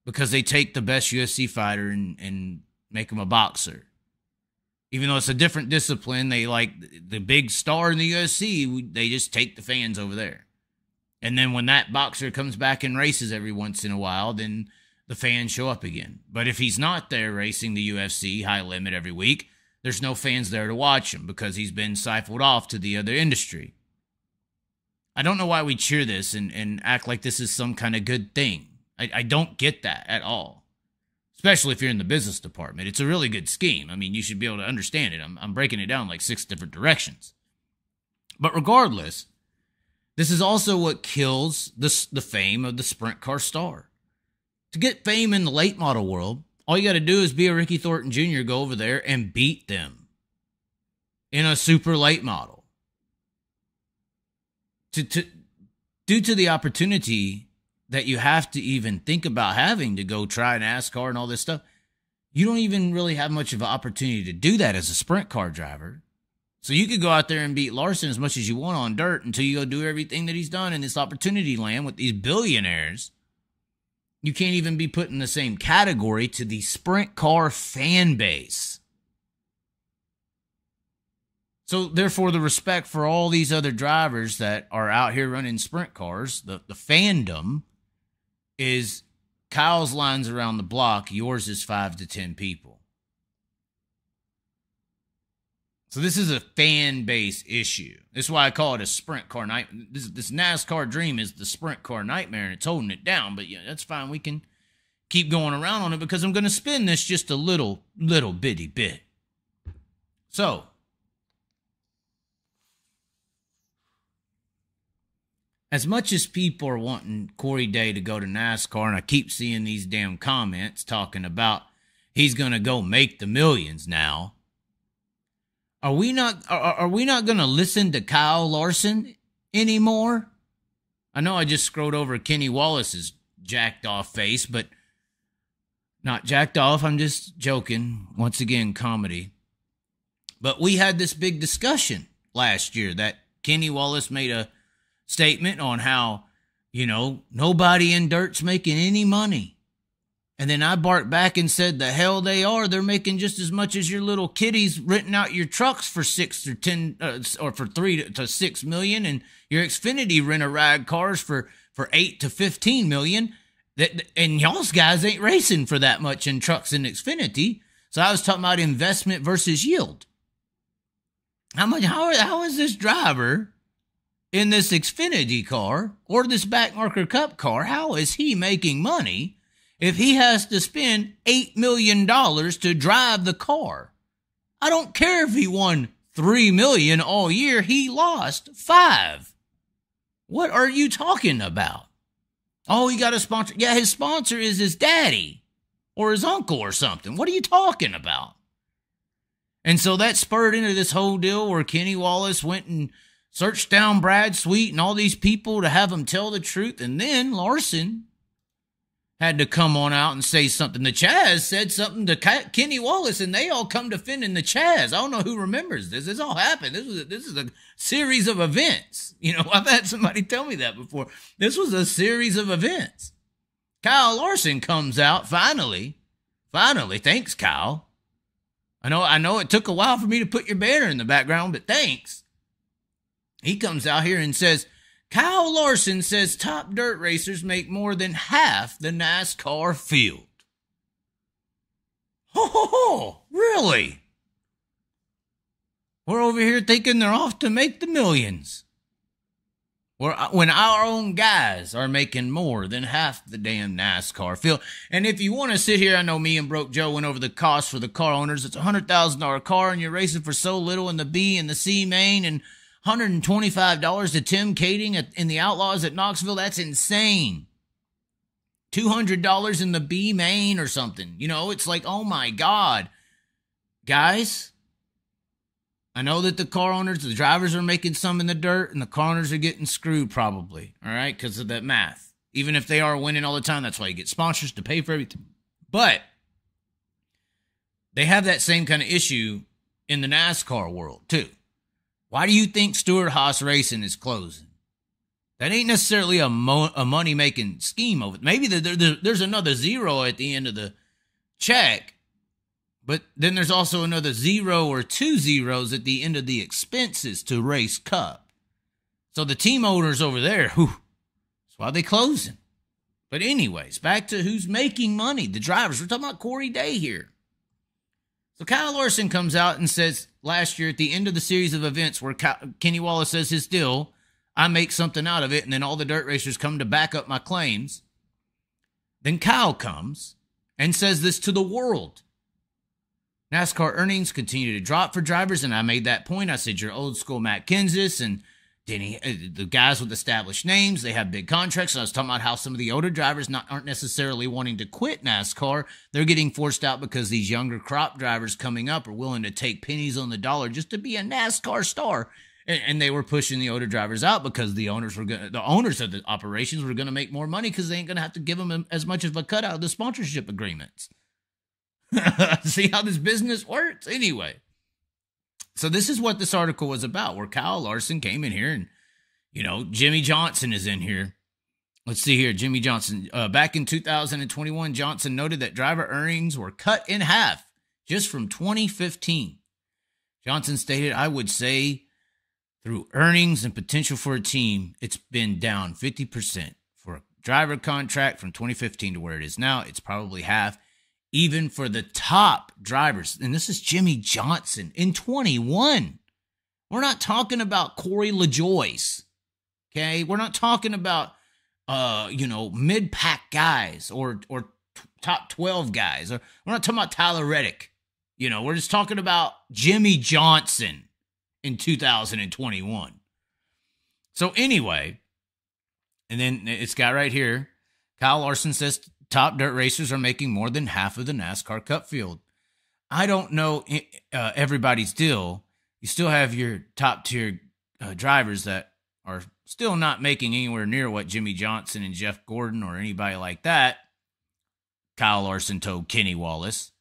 because they take the best UFC fighter and make him a boxer. Even though it's a different discipline, they like the big star in the UFC, they just take the fans over there. And then when that boxer comes back and races every once in a while, then the fans show up again. But if he's not there racing the UFC high limit every week, there's no fans there to watch him because he's been siphoned off to the other industry. I don't know why we cheer this and act like this is some kind of good thing. I don't get that at all. Especially if you're in the business department. It's a really good scheme. You should be able to understand it. I'm breaking it down like 6 different directions. But regardless, this is also what kills the fame of the sprint car star. To get fame in the late model world, all you got to do is be a Ricky Thornton Jr., go over there and beat them in a super late model. Due to the opportunity that you have to even think about having to go try NASCAR and all this stuff, you don't even really have much of an opportunity to do that as a sprint car driver. So you could go out there and beat Larson as much as you want on dirt until you go do everything that he's done in this opportunity land with these billionaires. You can't even be put in the same category to the sprint car fan base. So therefore, the respect for all these other drivers that are out here running sprint cars, the fandom, is Kyle's lines around the block, yours is 5 to 10 people. So this is a fan base issue. This is why I call it a sprint car night. This NASCAR dream is the sprint car nightmare, and it's holding it down. But yeah, that's fine. We can keep going around on it because I'm going to spin this just a little bitty bit. So, as much as people are wanting Corey Day to go to NASCAR, and I keep seeing these damn comments talking about he's going to go make the millions now, Are we not going to listen to Kyle Larson anymore? I know I just scrolled over Kenny Wallace's jacked off face, but not jacked off. I'm just joking. Once again, comedy. But we had this big discussion last year that Kenny Wallace made a statement on how, nobody in dirt's making any money. And then I barked back and said, the hell they are. They're making just as much as your little kiddies renting out your trucks for 6 or 10 or for 3 to 6 million, and your Xfinity rent-a-ride cars for 8 to 15 million. And y'all's guys ain't racing for that much in trucks and Xfinity. So I was talking about investment versus yield. How is this driver in this Xfinity car or this backmarker cup car, how is he making money if he has to spend $8 million to drive the car? I don't care if he won $3 million all year. He lost $5. What are you talking about? Oh, he got a sponsor. Yeah, his sponsor is his daddy or his uncle or something. What are you talking about? And so that spurred into this whole deal where Kenny Wallace went and searched down Brad Sweet and all these people to have them tell the truth. And then Larson had to come on out and say something. The Chaz said something to Kenny Wallace, and they all come defending the Chaz. I don't know who remembers this. This all happened. This is a series of events. I've had somebody tell me that before. This was a series of events. Kyle Larson comes out finally. Thanks, Kyle. I know it took a while for me to put your banner in the background, but thanks. He comes out here and says, Kyle Larson says top dirt racers make more than half the NASCAR field. Ho, really? We're over here thinking they're off to make the millions. When our own guys are making more than half the damn NASCAR field. And if you want to sit here, I know me and Broke Joe went over the cost for the car owners. It's a $100,000 car and you're racing for so little in the B and the C main, and $125 to Tim Kading in the Outlaws at Knoxville. That's insane. $200 in the B main or something. It's like, oh my God. Guys, I know that the car owners, the drivers are making some in the dirt, and the car owners are getting screwed probably, all right, because of that math. Even if they are winning all the time, that's why you get sponsors to pay for everything. But they have that same kind of issue in the NASCAR world, too. Why do you think Stewart-Haas Racing is closing? That ain't necessarily a money-making scheme of it. Maybe there's another zero at the end of the check, but then there's also another 0 or 2 zeros at the end of the expenses to race Cup. So the team owners over there, that's why they closing. But anyways, back to who's making money. The drivers. We're talking about Corey Day here. So Kyle Larson comes out and says last year at the end of the series of events where Kenny Wallace says his deal, I make something out of it, and then all the dirt racers come to back up my claims. Then Kyle comes and says this to the world. NASCAR earnings continue to drop for drivers, and I made that point. I said, you're old school Matt Kenseth and Denny, the guys with established names, they have big contracts. And I was talking about how some of the older drivers aren't necessarily wanting to quit NASCAR. They're getting forced out because these younger crop drivers coming up are willing to take pennies on the dollar just to be a NASCAR star. And they were pushing the older drivers out because the owners of the operations were going to make more money because they ain't going to have to give them as much of a cut out of the sponsorship agreements. See how this business works? Anyway. So this is what this article was about, where Kyle Larson came in here and, Jimmy Johnson is in here. Let's see here. Jimmy Johnson. Back in 2021, Johnson noted that driver earnings were cut in half just from 2015. Johnson stated, I would say through earnings and potential for a team, it's been down 50% for a driver contract from 2015 to where it is now. It's probably half. Even for the top drivers, and this is Jimmy Johnson in 21. We're not talking about Corey LaJoyce, okay? We're not talking about, mid-pack guys or top 12 guys. Or we're not talking about Tyler Reddick. We're just talking about Jimmy Johnson in 2021. So anyway, and then it's got right here, Kyle Larson says, top dirt racers are making more than half of the NASCAR Cup field. I don't know everybody's deal. you still have your top tier drivers that are still not making anywhere near what Jimmy Johnson and Jeff Gordon or anybody like that. Kyle Larson told Kenny Wallace,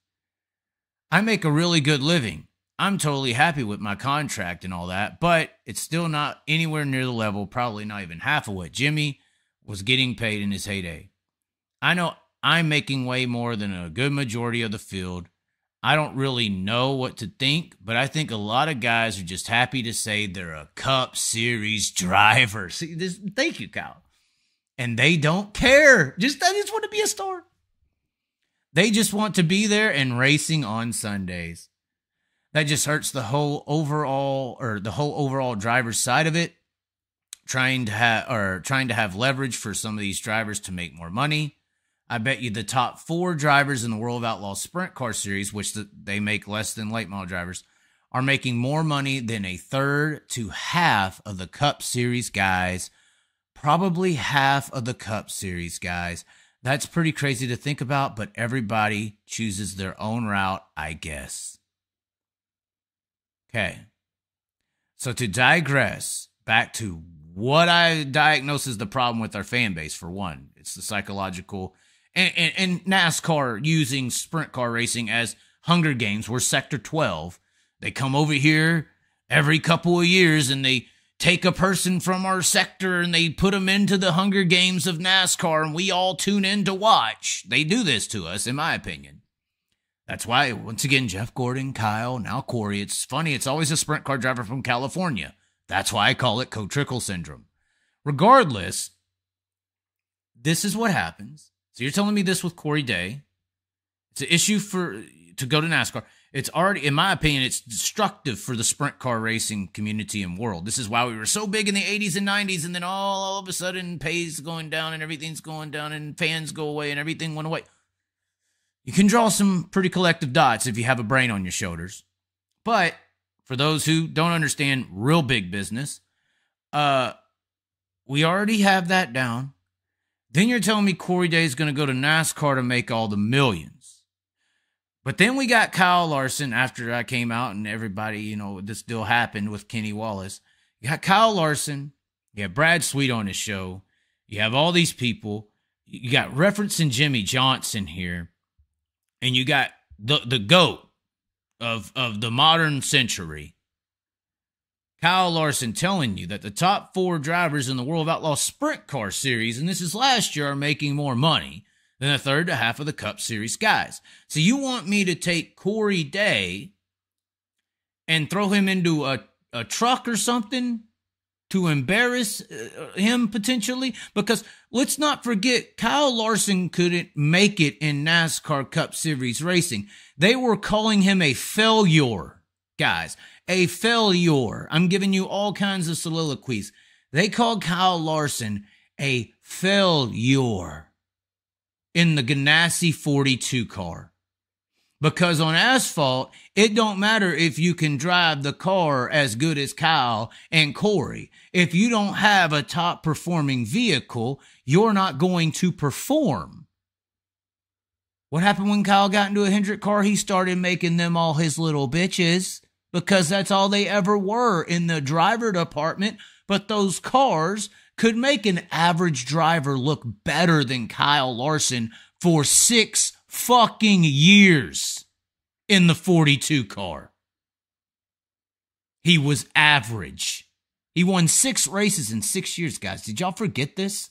I make a really good living. I'm totally happy with my contract and all that, but it's still not anywhere near the level, probably not even half of what Jimmy was getting paid in his heyday. I know I'm making way more than a good majority of the field. I don't really know what to think, but I think a lot of guys are just happy to say they're a Cup Series driver. See, thank you, Kyle. And they don't care. I just want to be a star. They just want to be there and racing on Sundays. That just hurts the whole overall driver's side of it. Trying to have leverage for some of these drivers to make more money. I bet you the top 4 drivers in the World of Outlaws Sprint Car Series, which they make less than late model drivers, are making more money than a third to half of the Cup Series guys. Probably half of the Cup Series guys. That's pretty crazy to think about, but everybody chooses their own route, I guess. Okay. So to digress back to what I diagnose as the problem with our fan base, for one, it's the psychological and NASCAR using sprint car racing as Hunger Games. We're Sector 12. They come over here every couple of years and they take a person from our sector and they put them into the Hunger Games of NASCAR and we all tune in to watch. They do this to us, in my opinion. That's why, once again, Jeff Gordon, Kyle, now Corey. It's funny, it's always a sprint car driver from California. That's why I call it co-trickle syndrome. Regardless, this is what happens. So you're telling me this with Corey Day. It's an issue to go to NASCAR. It's already, in my opinion, it's destructive for the sprint car racing community and world. This is why we were so big in the 80s and 90s, and then all of a sudden pay's going down and everything's going down and fans go away and everything went away. You can draw some pretty collective dots if you have a brain on your shoulders. But for those who don't understand real big business, we already have that down. Then you're telling me Corey Day is going to go to NASCAR to make all the millions. But then we got Kyle Larson after I came out and everybody, this deal happened with Kenny Wallace. You got Kyle Larson. You have Brad Sweet on his show. You have all these people. You got referencing Jimmy Johnson here. And you got the GOAT of the modern century, Kyle Larson, telling you that the top 4 drivers in the World of Outlaws Sprint Car Series, and this is last year, are making more money than a third to half of the Cup Series guys. So you want me to take Corey Day and throw him into a truck or something to embarrass him potentially? Because let's not forget, Kyle Larson couldn't make it in NASCAR Cup Series racing. They were calling him a failure, guys. A failure. I'm giving you all kinds of soliloquies. They called Kyle Larson a failure in the Ganassi 42 car. Because on asphalt, it don't matter if you can drive the car as good as Kyle and Corey. If you don't have a top performing vehicle, you're not going to perform. What happened when Kyle got into a Hendrick car? He started making them all his little bitches because that's all they ever were in the driver department. But those cars could make an average driver look better than Kyle Larson for 6 fucking years in the 42 car. He was average. He won 6 races in 6 years, guys. Did y'all forget this?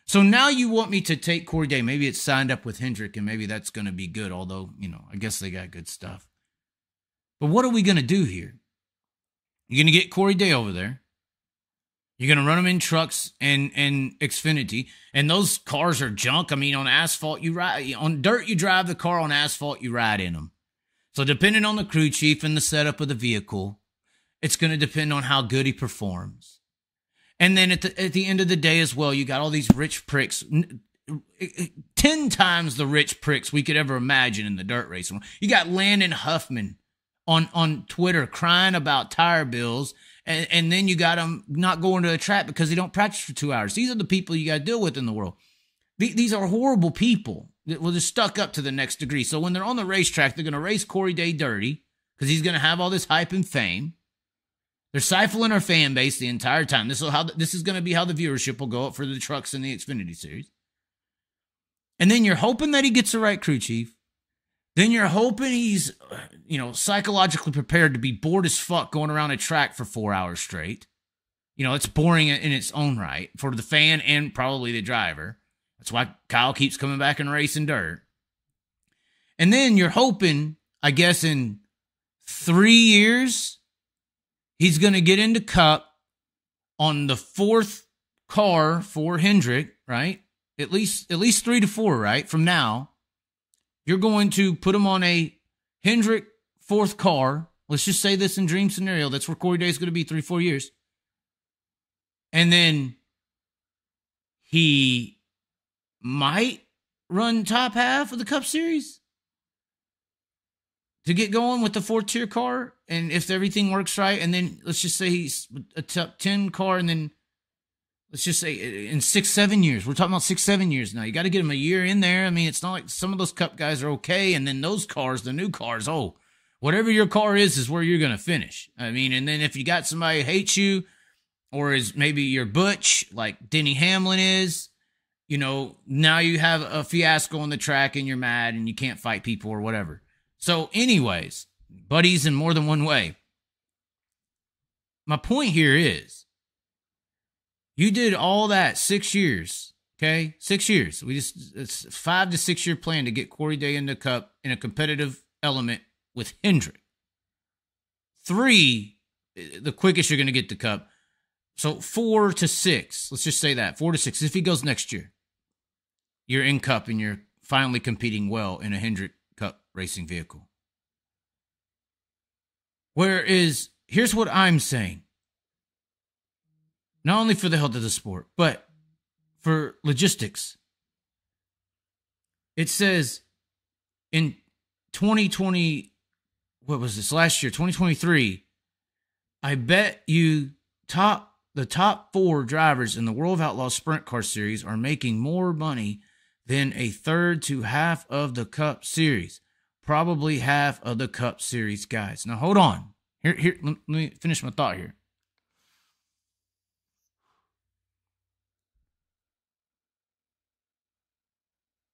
So now you want me to take Corey Day. Maybe it's signed up with Hendrick and maybe that's going to be good. Although, I guess they got good stuff. But what are we going to do here? You're going to get Corey Day over there. You're going to run them in trucks and Xfinity. And those cars are junk. I mean, on asphalt, you ride. On dirt, you drive the car. On asphalt, you ride in them. So depending on the crew chief and the setup of the vehicle, it's going to depend on how good he performs. And then at the end of the day as well, you got all these rich pricks. 10 times the rich pricks we could ever imagine in the dirt racing. You got Landon Huffman on Twitter crying about tire bills. And then you got them not going to a track because they don't practice for 2 hours. These are the people you got to deal with in the world. These are horrible people. Well, they're stuck up to the next degree. So when they're on the racetrack, they're going to race Corey Day dirty because he's going to have all this hype and fame. They're stifling our fan base the entire time. This is going to be how the viewership will go up for the trucks in the Xfinity Series. And then you're hoping that he gets the right crew chief. Then you're hoping he's, psychologically prepared to be bored as fuck going around a track for 4 hours straight. It's boring in its own right for the fan and probably the driver. That's why Kyle keeps coming back and racing dirt. And then you're hoping, I guess, in 3 years, he's going to get into Cup on the fourth car for Hendrick, right? At least 3 to 4, right? From now, you're going to put him on a Hendrick fourth car. Let's just say this in dream scenario. That's where Corey Day is going to be 3-4 years. And then he might run top half of the Cup Series to get going with the 4th-tier car. And if everything works right, and then let's just say he's a top 10 car, and then let's just say in 6-7 years. We're talking about 6-7 years now. You got to get him a year in there. I mean, it's not like some of those Cup guys are okay, and then those cars, the new cars, whatever your car is where you're going to finish. I mean, and then if you got somebody who hates you, or is maybe you're Butch, like Denny Hamlin is, now you have a fiasco on the track and you're mad and you can't fight people or whatever. So anyways, buddies in more than one way. My point here is, you did all that 6 years, okay? 6 years. It's a 5 to 6 year plan to get Corey Day in the Cup in a competitive element with Hendrick. 3, the quickest you're going to get the Cup. So 4 to 6, let's just say that, 4 to 6. If he goes next year, you're in Cup and you're finally competing well in a Hendrick Cup racing vehicle. Whereas, here's what I'm saying. Not only for the health of the sport, but for logistics. It says in 2020, what was this, last year, 2023, I bet you the top 4 drivers in the World of Outlaws Sprint Car Series are making more money than a third to half of the Cup Series. Probably half of the Cup Series guys. Now, hold on. Here, let me finish my thought here.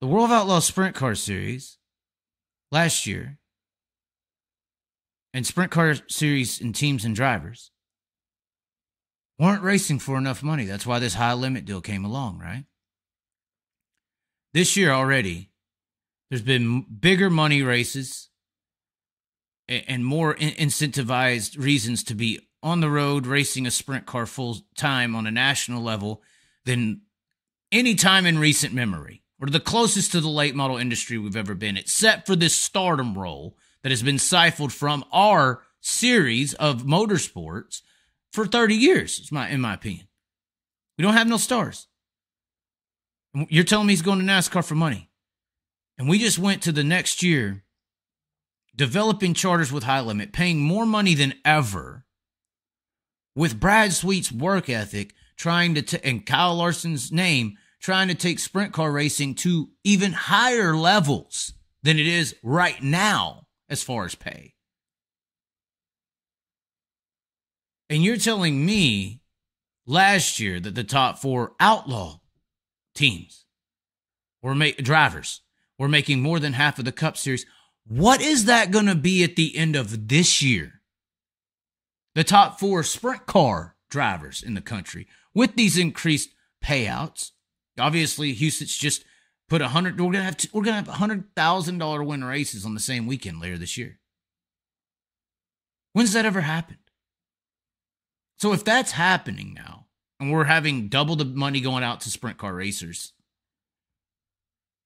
The World of Outlaws Sprint Car Series last year, and Sprint Car Series and teams and drivers, weren't racing for enough money. That's why this high limit deal came along, right? This year already, there's been bigger money races and more incentivized reasons to be on the road racing a sprint car full time on a national level than any time in recent memory. We're the closest to the late model industry we've ever been, except for this stardom role that has been siphoned from our series of motorsports for 30 years, in my opinion. We don't have no stars. You're telling me he's going to NASCAR for money. And we just went to the next year developing charters with high limit, paying more money than ever, with Brad Sweet's work ethic, and Kyle Larson's name, trying to take sprint car racing to even higher levels than it is right now as far as pay. And you're telling me last year that the top 4 outlaw teams drivers were making more than half of the Cup Series. What is that going to be at the end of this year? The top 4 sprint car drivers in the country with these increased payouts. Obviously, Houston's just put we're going to have $100,000 win races on the same weekend later this year. When's that ever happened? So if that's happening now, and we're having double the money going out to sprint car racers,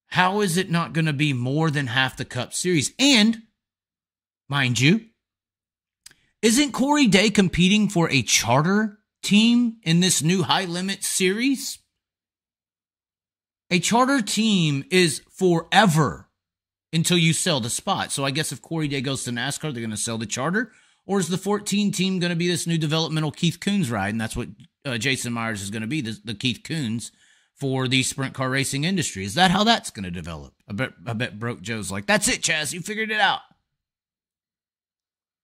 how is it not going to be more than half the Cup Series? And, mind you, isn't Corey Day competing for a charter team in this new high-limit series? A charter team is forever until you sell the spot. So I guess if Corey Day goes to NASCAR, they're going to sell the charter. Or is the 14 team going to be this new developmental Keith Kunz ride? And that's what Jason Myers is going to be, the Keith Kunz for the sprint car racing industry. Is that how that's going to develop? I bet Broke Joe's like, that's it, Chaz. You figured it out.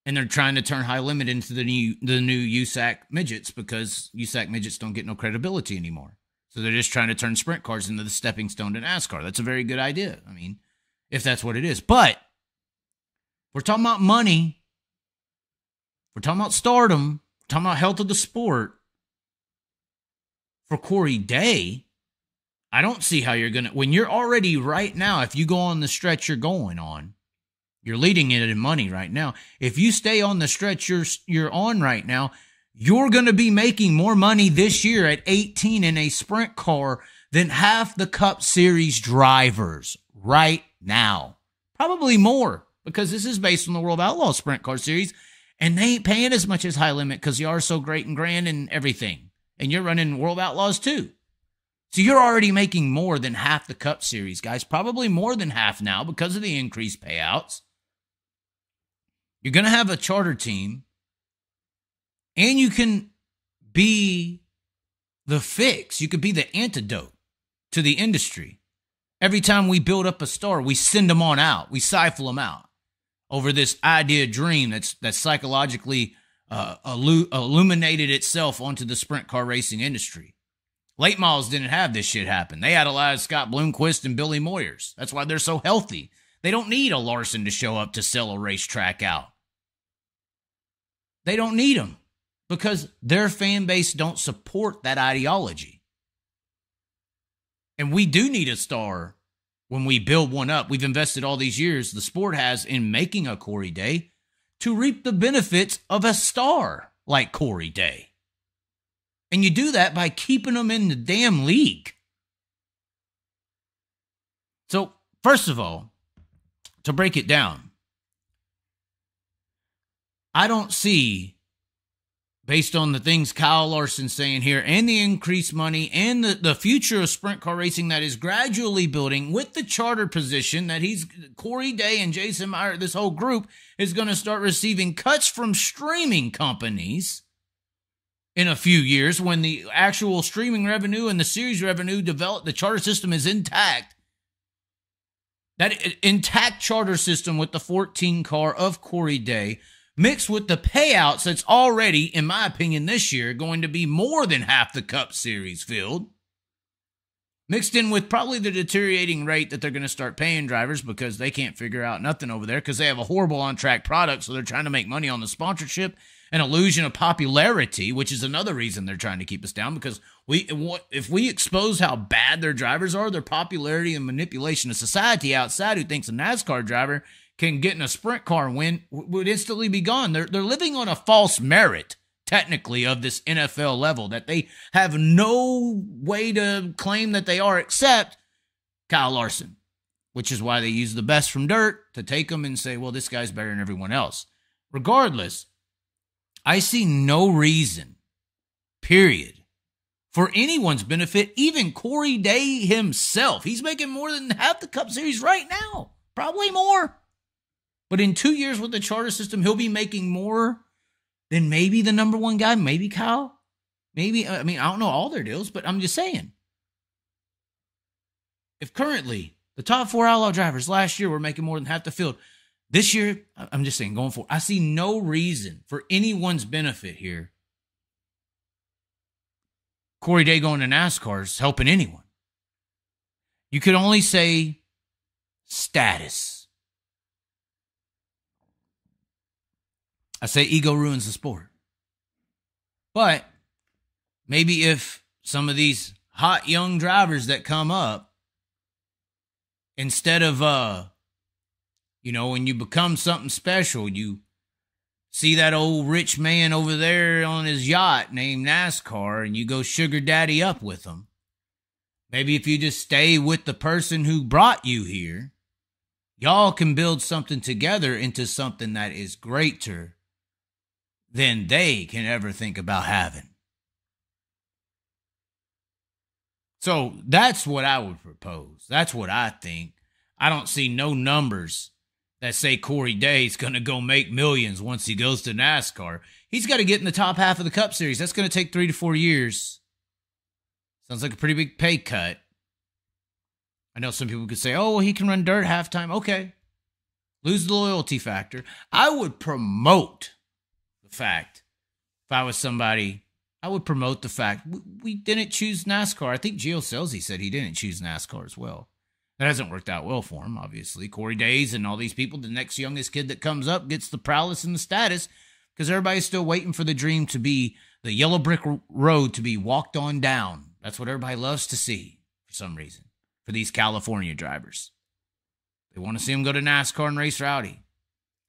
And they're trying to turn high limit into the new USAC midgets because USAC midgets don't get no credibility anymore. So they're just trying to turn sprint cars into the stepping stone to NASCAR. That's a very good idea. I mean, if that's what it is. But we're talking about money. We're talking about stardom. We're talking about health of the sport. For Corey Day, I don't see how you're going to, when you're already right now, if you go on the stretch you're going on, you're leading it in money right now. If you stay on the stretch you're on right now, you're going to be making more money this year at 18 in a sprint car than half the Cup Series drivers right now. Probably more, because this is based on the World Outlaw Sprint Car Series, and they ain't paying as much as High Limit because you are so great and grand and everything. And you're running World Outlaws too. So you're already making more than half the Cup Series, guys. Probably more than half now because of the increased payouts. You're going to have a charter team, and you can be the fix. You could be the antidote to the industry. Every time we build up a star, we send them on out. We siphon them out over this idea dream that's psychologically illuminated itself onto the sprint car racing industry. Late models didn't have this shit happen. They had Elias Scott Bloomquist and Billy Moyers. That's why they're so healthy. They don't need a Larson to show up to sell a racetrack out. They don't need them because their fan base don't support that ideology. And we do need a star when we build one up. We've invested all these years, the sport has, in making a Corey Day to reap the benefits of a star like Corey Day. And you do that by keeping them in the damn league. So, first of all, to break it down, I don't see, based on the things Kyle Larson's saying here and the increased money and the future of sprint car racing that is gradually building with the charter position that Corey Day and Jason Meyer, this whole group is going to start receiving cuts from streaming companies in a few years when the actual streaming revenue and the series revenue the charter system is intact. That intact charter system with the 14 car of Corey Day mixed with the payouts that's already, in my opinion, this year going to be more than half the Cup Series field, mixed in with probably the deteriorating rate that they're going to start paying drivers because they can't figure out nothing over there because they have a horrible on-track product, so they're trying to make money on the sponsorship and illusion of popularity, which is another reason they're trying to keep us down because if we expose how bad their drivers are, their popularity and manipulation of society outside who thinks a NASCAR driver can get in a sprint car and win would instantly be gone. They're living on a false merit, technically, of this NFL level that they have no way to claim that they are except Kyle Larson, which is why they use the best from dirt to take them and say, well, this guy's better than everyone else. Regardless, I see no reason, period, for anyone's benefit, even Corey Day himself. He's making more than half the Cup Series right now, probably more. But in 2 years with the charter system, he'll be making more than maybe the number one guy, maybe Kyle. Maybe, I mean, I don't know all their deals, but I'm just saying. If currently the top 4 outlaw drivers last year were making more than half the field, this year, I'm just saying, going forward, I see no reason for anyone's benefit here. Corey Day going to NASCAR is helping anyone. You could only say status. I say ego ruins the sport. But maybe if some of these hot young drivers that come up, instead of, when you become something special, you see that old rich man over there on his yacht named NASCAR and you go sugar daddy up with him. Maybe if you just stay with the person who brought you here, y'all can build something together into something that is greater than they can ever think about having. So that's what I would propose. That's what I think. I don't see no numbers that say Corey Day's going to go make millions once he goes to NASCAR. He's got to get in the top half of the Cup Series. That's going to take 3 to 4 years. Sounds like a pretty big pay cut. I know some people could say, oh, well, he can run dirt halftime. Okay. Lose the loyalty factor. I would promote the fact, if I was somebody, I would promote the fact we didn't choose NASCAR. I think Gio Scelzi said he didn't choose NASCAR as well. That hasn't worked out well for him, obviously. Corey Days and all these people, the next youngest kid that comes up gets the prowess and the status because everybody's still waiting for the dream to be the yellow brick road to be walked on down. That's what everybody loves to see for some reason for these California drivers. They want to see them go to NASCAR and race rowdy.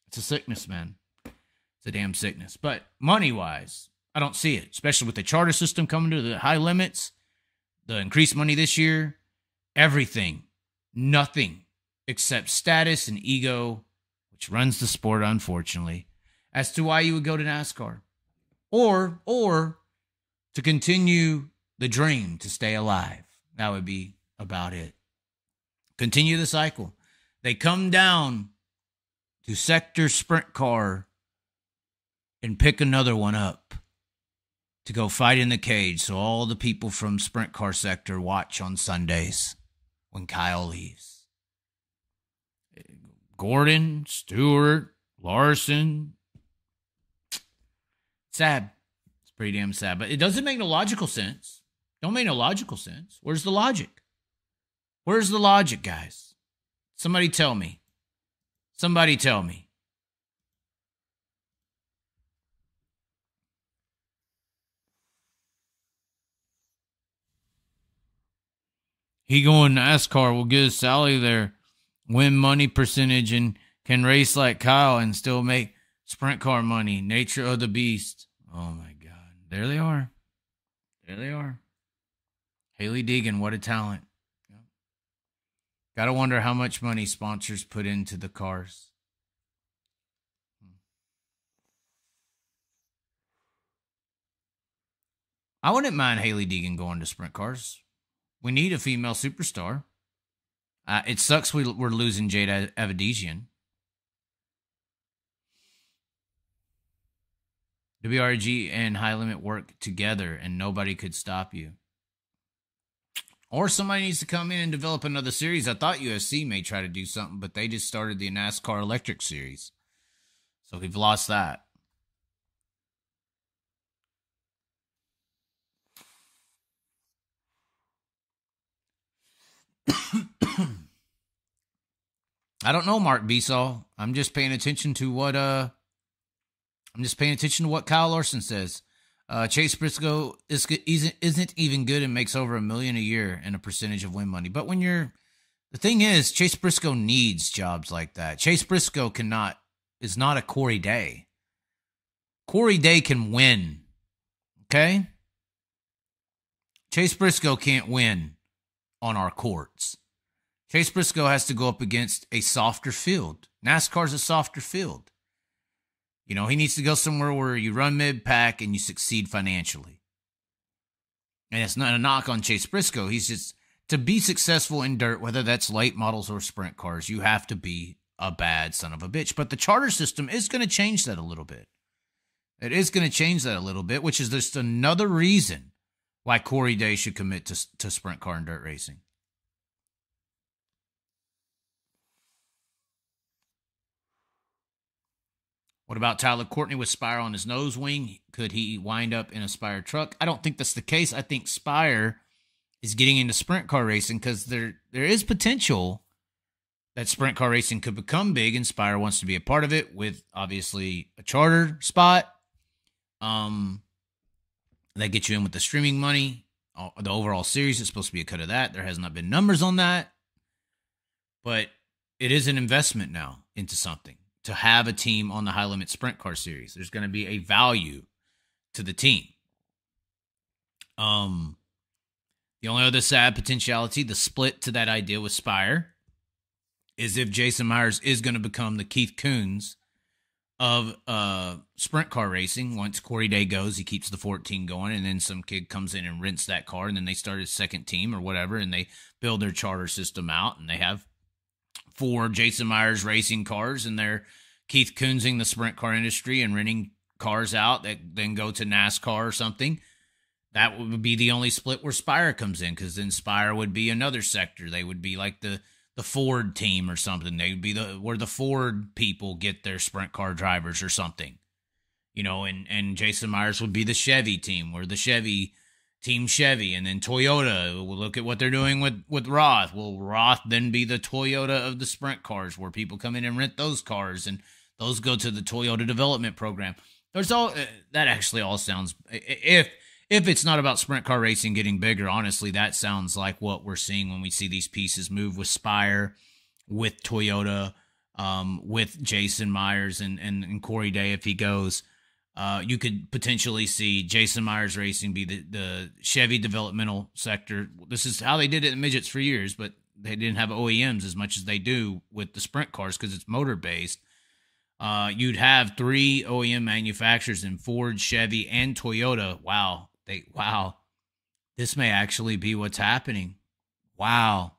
It's a sickness, man. It's a damn sickness. But money-wise, I don't see it, especially with the charter system coming to the high limits, the increased money this year, everything, nothing except status and ego, which runs the sport, unfortunately, as to why you would go to NASCAR. Or to continue the dream to stay alive. That would be about it. Continue the cycle. They come down to sector sprint car and pick another one up to go fight in the cage so all the people from sprint car sector watch on Sundays when Kyle leaves. Gordon, Stewart, Larson. Sad. It's pretty damn sad. But it doesn't make no logical sense. Don't make no logical sense. Where's the logic? Where's the logic, guys? Somebody tell me. Somebody tell me. He going NASCAR will get Sally there, win money percentage, and can race like Kyle and still make sprint car money. Nature of the beast. Oh, my God. There they are. There they are. Haley Deegan, what a talent. Got to wonder how much money sponsors put into the cars. I wouldn't mind Haley Deegan going to sprint cars. We need a female superstar. It sucks we're losing Jade Avedizian. WRG and High Limit work together and nobody could stop you. Or somebody needs to come in and develop another series. I thought UFC may try to do something, but they just started the NASCAR Electric Series. So we've lost that. I don't know, Mark Besaw. I'm just paying attention to what Kyle Larson says. Chase Briscoe isn't even good and makes over $1 million a year in a percentage of win money. But the thing is, Chase Briscoe needs jobs like that. Chase Briscoe is not a Corey Day. Corey Day can win. Okay? Chase Briscoe can't win on our courts. Chase Briscoe has to go up against a softer field. NASCAR's a softer field. You know, he needs to go somewhere where you run mid-pack and you succeed financially. And it's not a knock on Chase Briscoe. He's just, to be successful in dirt, whether that's late models or sprint cars, you have to be a bad son of a bitch. But the charter system is going to change that a little bit. It is going to change that a little bit, which is just another reason why Corey Day should commit to sprint car and dirt racing. What about Tyler Courtney with Spire on his nose wing? Could he wind up in a Spire truck? I don't think that's the case. I think Spire is getting into sprint car racing because there is potential that sprint car racing could become big, and Spire wants to be a part of it with, obviously, a charter spot. That gets you in with the streaming money. The overall series is supposed to be a cut of that. There has not been numbers on that. But it is an investment now into something. To have a team on the High Limit Sprint Car Series. There's going to be a value to the team. The only other sad potentiality, the split to that idea with Spire, is if Jason Myers is going to become the Keith Coons of sprint car racing. Once Corey Day goes, he keeps the 14 going, and then some kid comes in and rents that car, and then they start his second team or whatever, and they build their charter system out, and they have 4 Jason Myers racing cars, and they're Keith Coonsing the sprint car industry and renting cars out that then go to NASCAR or something. That would be the only split where Spire comes in, because then Spire would be another sector. They would be like the the Ford team or something. They'd be where the Ford people get their sprint car drivers or something. And Jason Myers would be the Chevy team, where the Chevy team Chevy, and then Toyota. We'll look at what they're doing with Roth. Will Roth then be the Toyota of the sprint cars, where people come in and rent those cars, and those go to the Toyota development program. There's all that actually all sounds, if it's not about sprint car racing getting bigger, honestly, that sounds like what we're seeing when we see these pieces move with Spire, with Toyota, with Jason Myers and Corey Day if he goes. You could potentially see Jason Myers Racing be the Chevy developmental sector. This is how they did it in midgets for years, but they didn't have OEMs as much as they do with the sprint cars because it's motor-based. You'd have 3 OEM manufacturers in Ford, Chevy, and Toyota. Wow. This may actually be what's happening. Wow.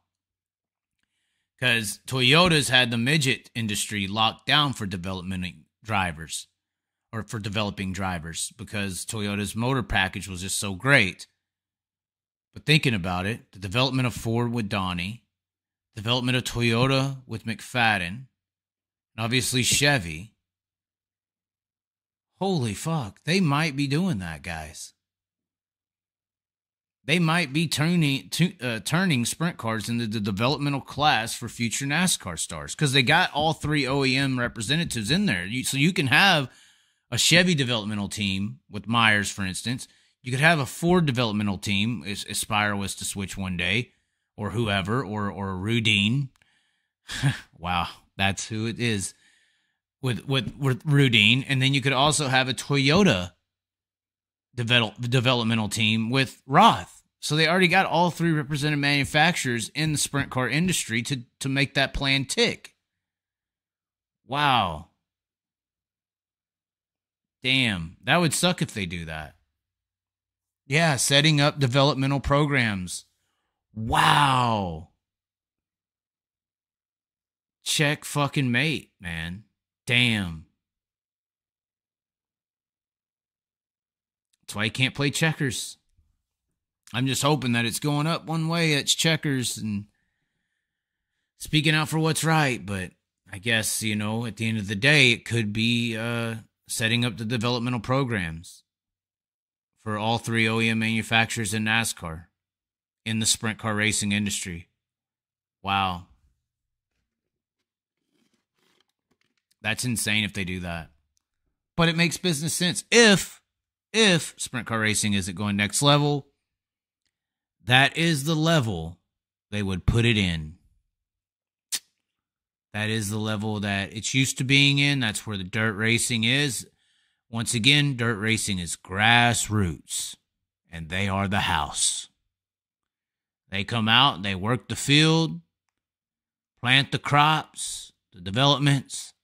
Because Toyota's had the midget industry locked down for developing drivers, because Toyota's motor package was just so great. But thinking about it, the development of Ford with Donnie, development of Toyota with McFadden, and obviously Chevy. Holy fuck, they might be doing that, guys. They might be turning sprint cars into the developmental class for future NASCAR stars, because they got all 3 OEM representatives in there. So you can have a Chevy developmental team with Myers, for instance. You could have a Ford developmental team, if Spire was to switch one day, or whoever, or Rudine. Wow, that's who it is with Rudine. And then you could also have a Toyota developmental team with Roth. So they already got all 3 represented manufacturers in the sprint car industry to make that plan tick. Wow. Damn, that would suck if they do that. Yeah, setting up developmental programs. Wow. Check fucking mate, man. Damn. That's why you can't play checkers. I'm just hoping that it's going up one way. It's checkers and speaking out for what's right. But I guess, at the end of the day, it could be setting up the developmental programs for all 3 OEM manufacturers in NASCAR in the sprint car racing industry. Wow. That's insane if they do that. But it makes business sense. If sprint car racing isn't going next level, that is the level they would put it in. That is the level that it's used to being in. That's where the dirt racing is. Once again, dirt racing is grassroots, and they are the house. They come out, they work the field, plant the crops, the developments,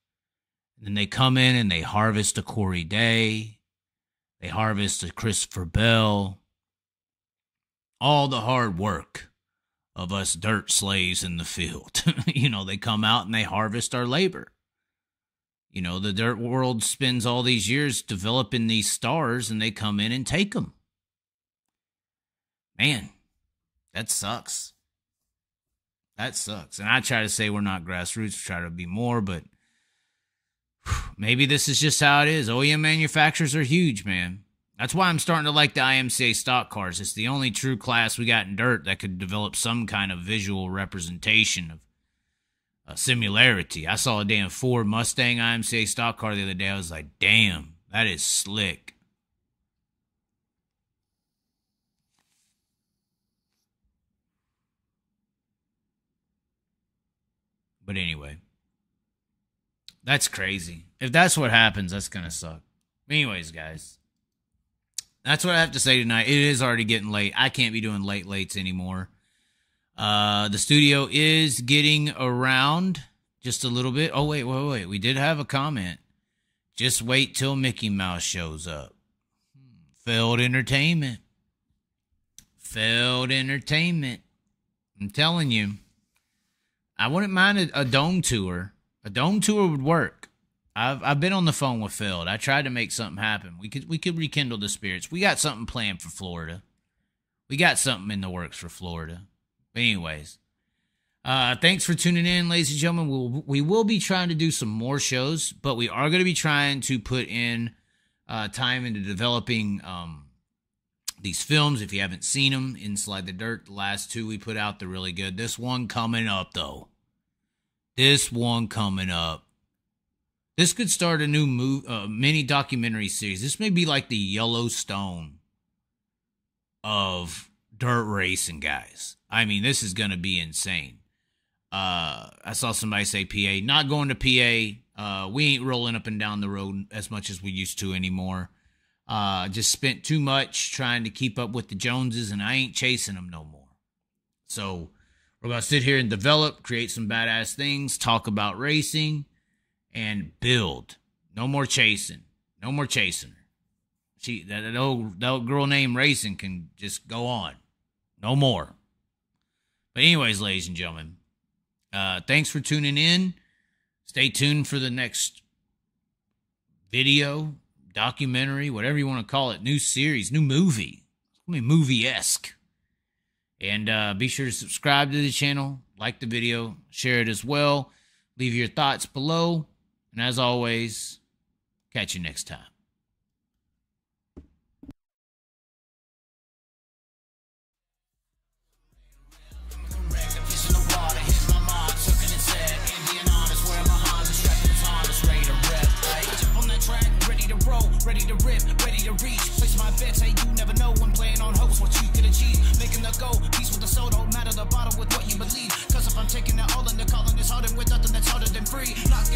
and then they come in and they harvest a Corey Day. They harvest a Christopher Bell. All the hard work of us dirt slaves in the field. They come out and they harvest our labor. The dirt world spends all these years developing these stars, and they come in and take them. Man, that sucks. That sucks. And I try to say we're not grassroots, we try to be more, but maybe this is just how it is. OEM manufacturers are huge, man. That's why I'm starting to like the IMCA stock cars. It's the only true class we got in dirt that could develop some kind of visual representation of a similarity. I saw a damn Ford Mustang IMCA stock car the other day. I was like, damn, that is slick. But anyway, that's crazy. If that's what happens, that's going to suck. Anyways, guys, that's what I have to say tonight. It is already getting late. I can't be doing lates anymore. The studio is getting around just a little bit. Oh, wait. We did have a comment. Just wait till Mickey Mouse shows up. Failed entertainment. I'm telling you. I wouldn't mind a dome tour. A dome tour would work. I've been on the phone with Phil. I tried to make something happen. We could rekindle the spirits. We got something planned for Florida. We got something in the works for Florida. But anyways, Thanks for tuning in, ladies and gentlemen. We will be trying to do some more shows, but we are going to be trying to put in time into developing these films. If you haven't seen them, Inside the Dirt, the last two we put out, they're really good. This one coming up, though. This one coming up. This could start a new mini documentary series. This may be like the Yellowstone of dirt racing, guys. I mean, this is going to be insane. I saw somebody say PA. Not going to PA. We ain't rolling up and down the road as much as we used to anymore. Just spent too much trying to keep up with the Joneses, and I ain't chasing them no more. So we're going to sit here and develop, create some badass things, talk about racing, and build. No more chasing. No more chasing her. That old girl named Racing can just go on. No more. But anyways, ladies and gentlemen, thanks for tuning in. Stay tuned for the next video, documentary, whatever you want to call it, new series, new movie. It's going to be movie-esque. And be sure to subscribe to the channel, like the video, share it as well. Leave your thoughts below. And as always, catch you next time. Ready to rip, ready to reach. Place my bets, hey, you never know when playing on hopes what you could achieve. Making the goal, peace with the soul, don't matter the bottom with what you believe. Cause if I'm taking it all in the calling, it's harder with nothing that's harder than free. Not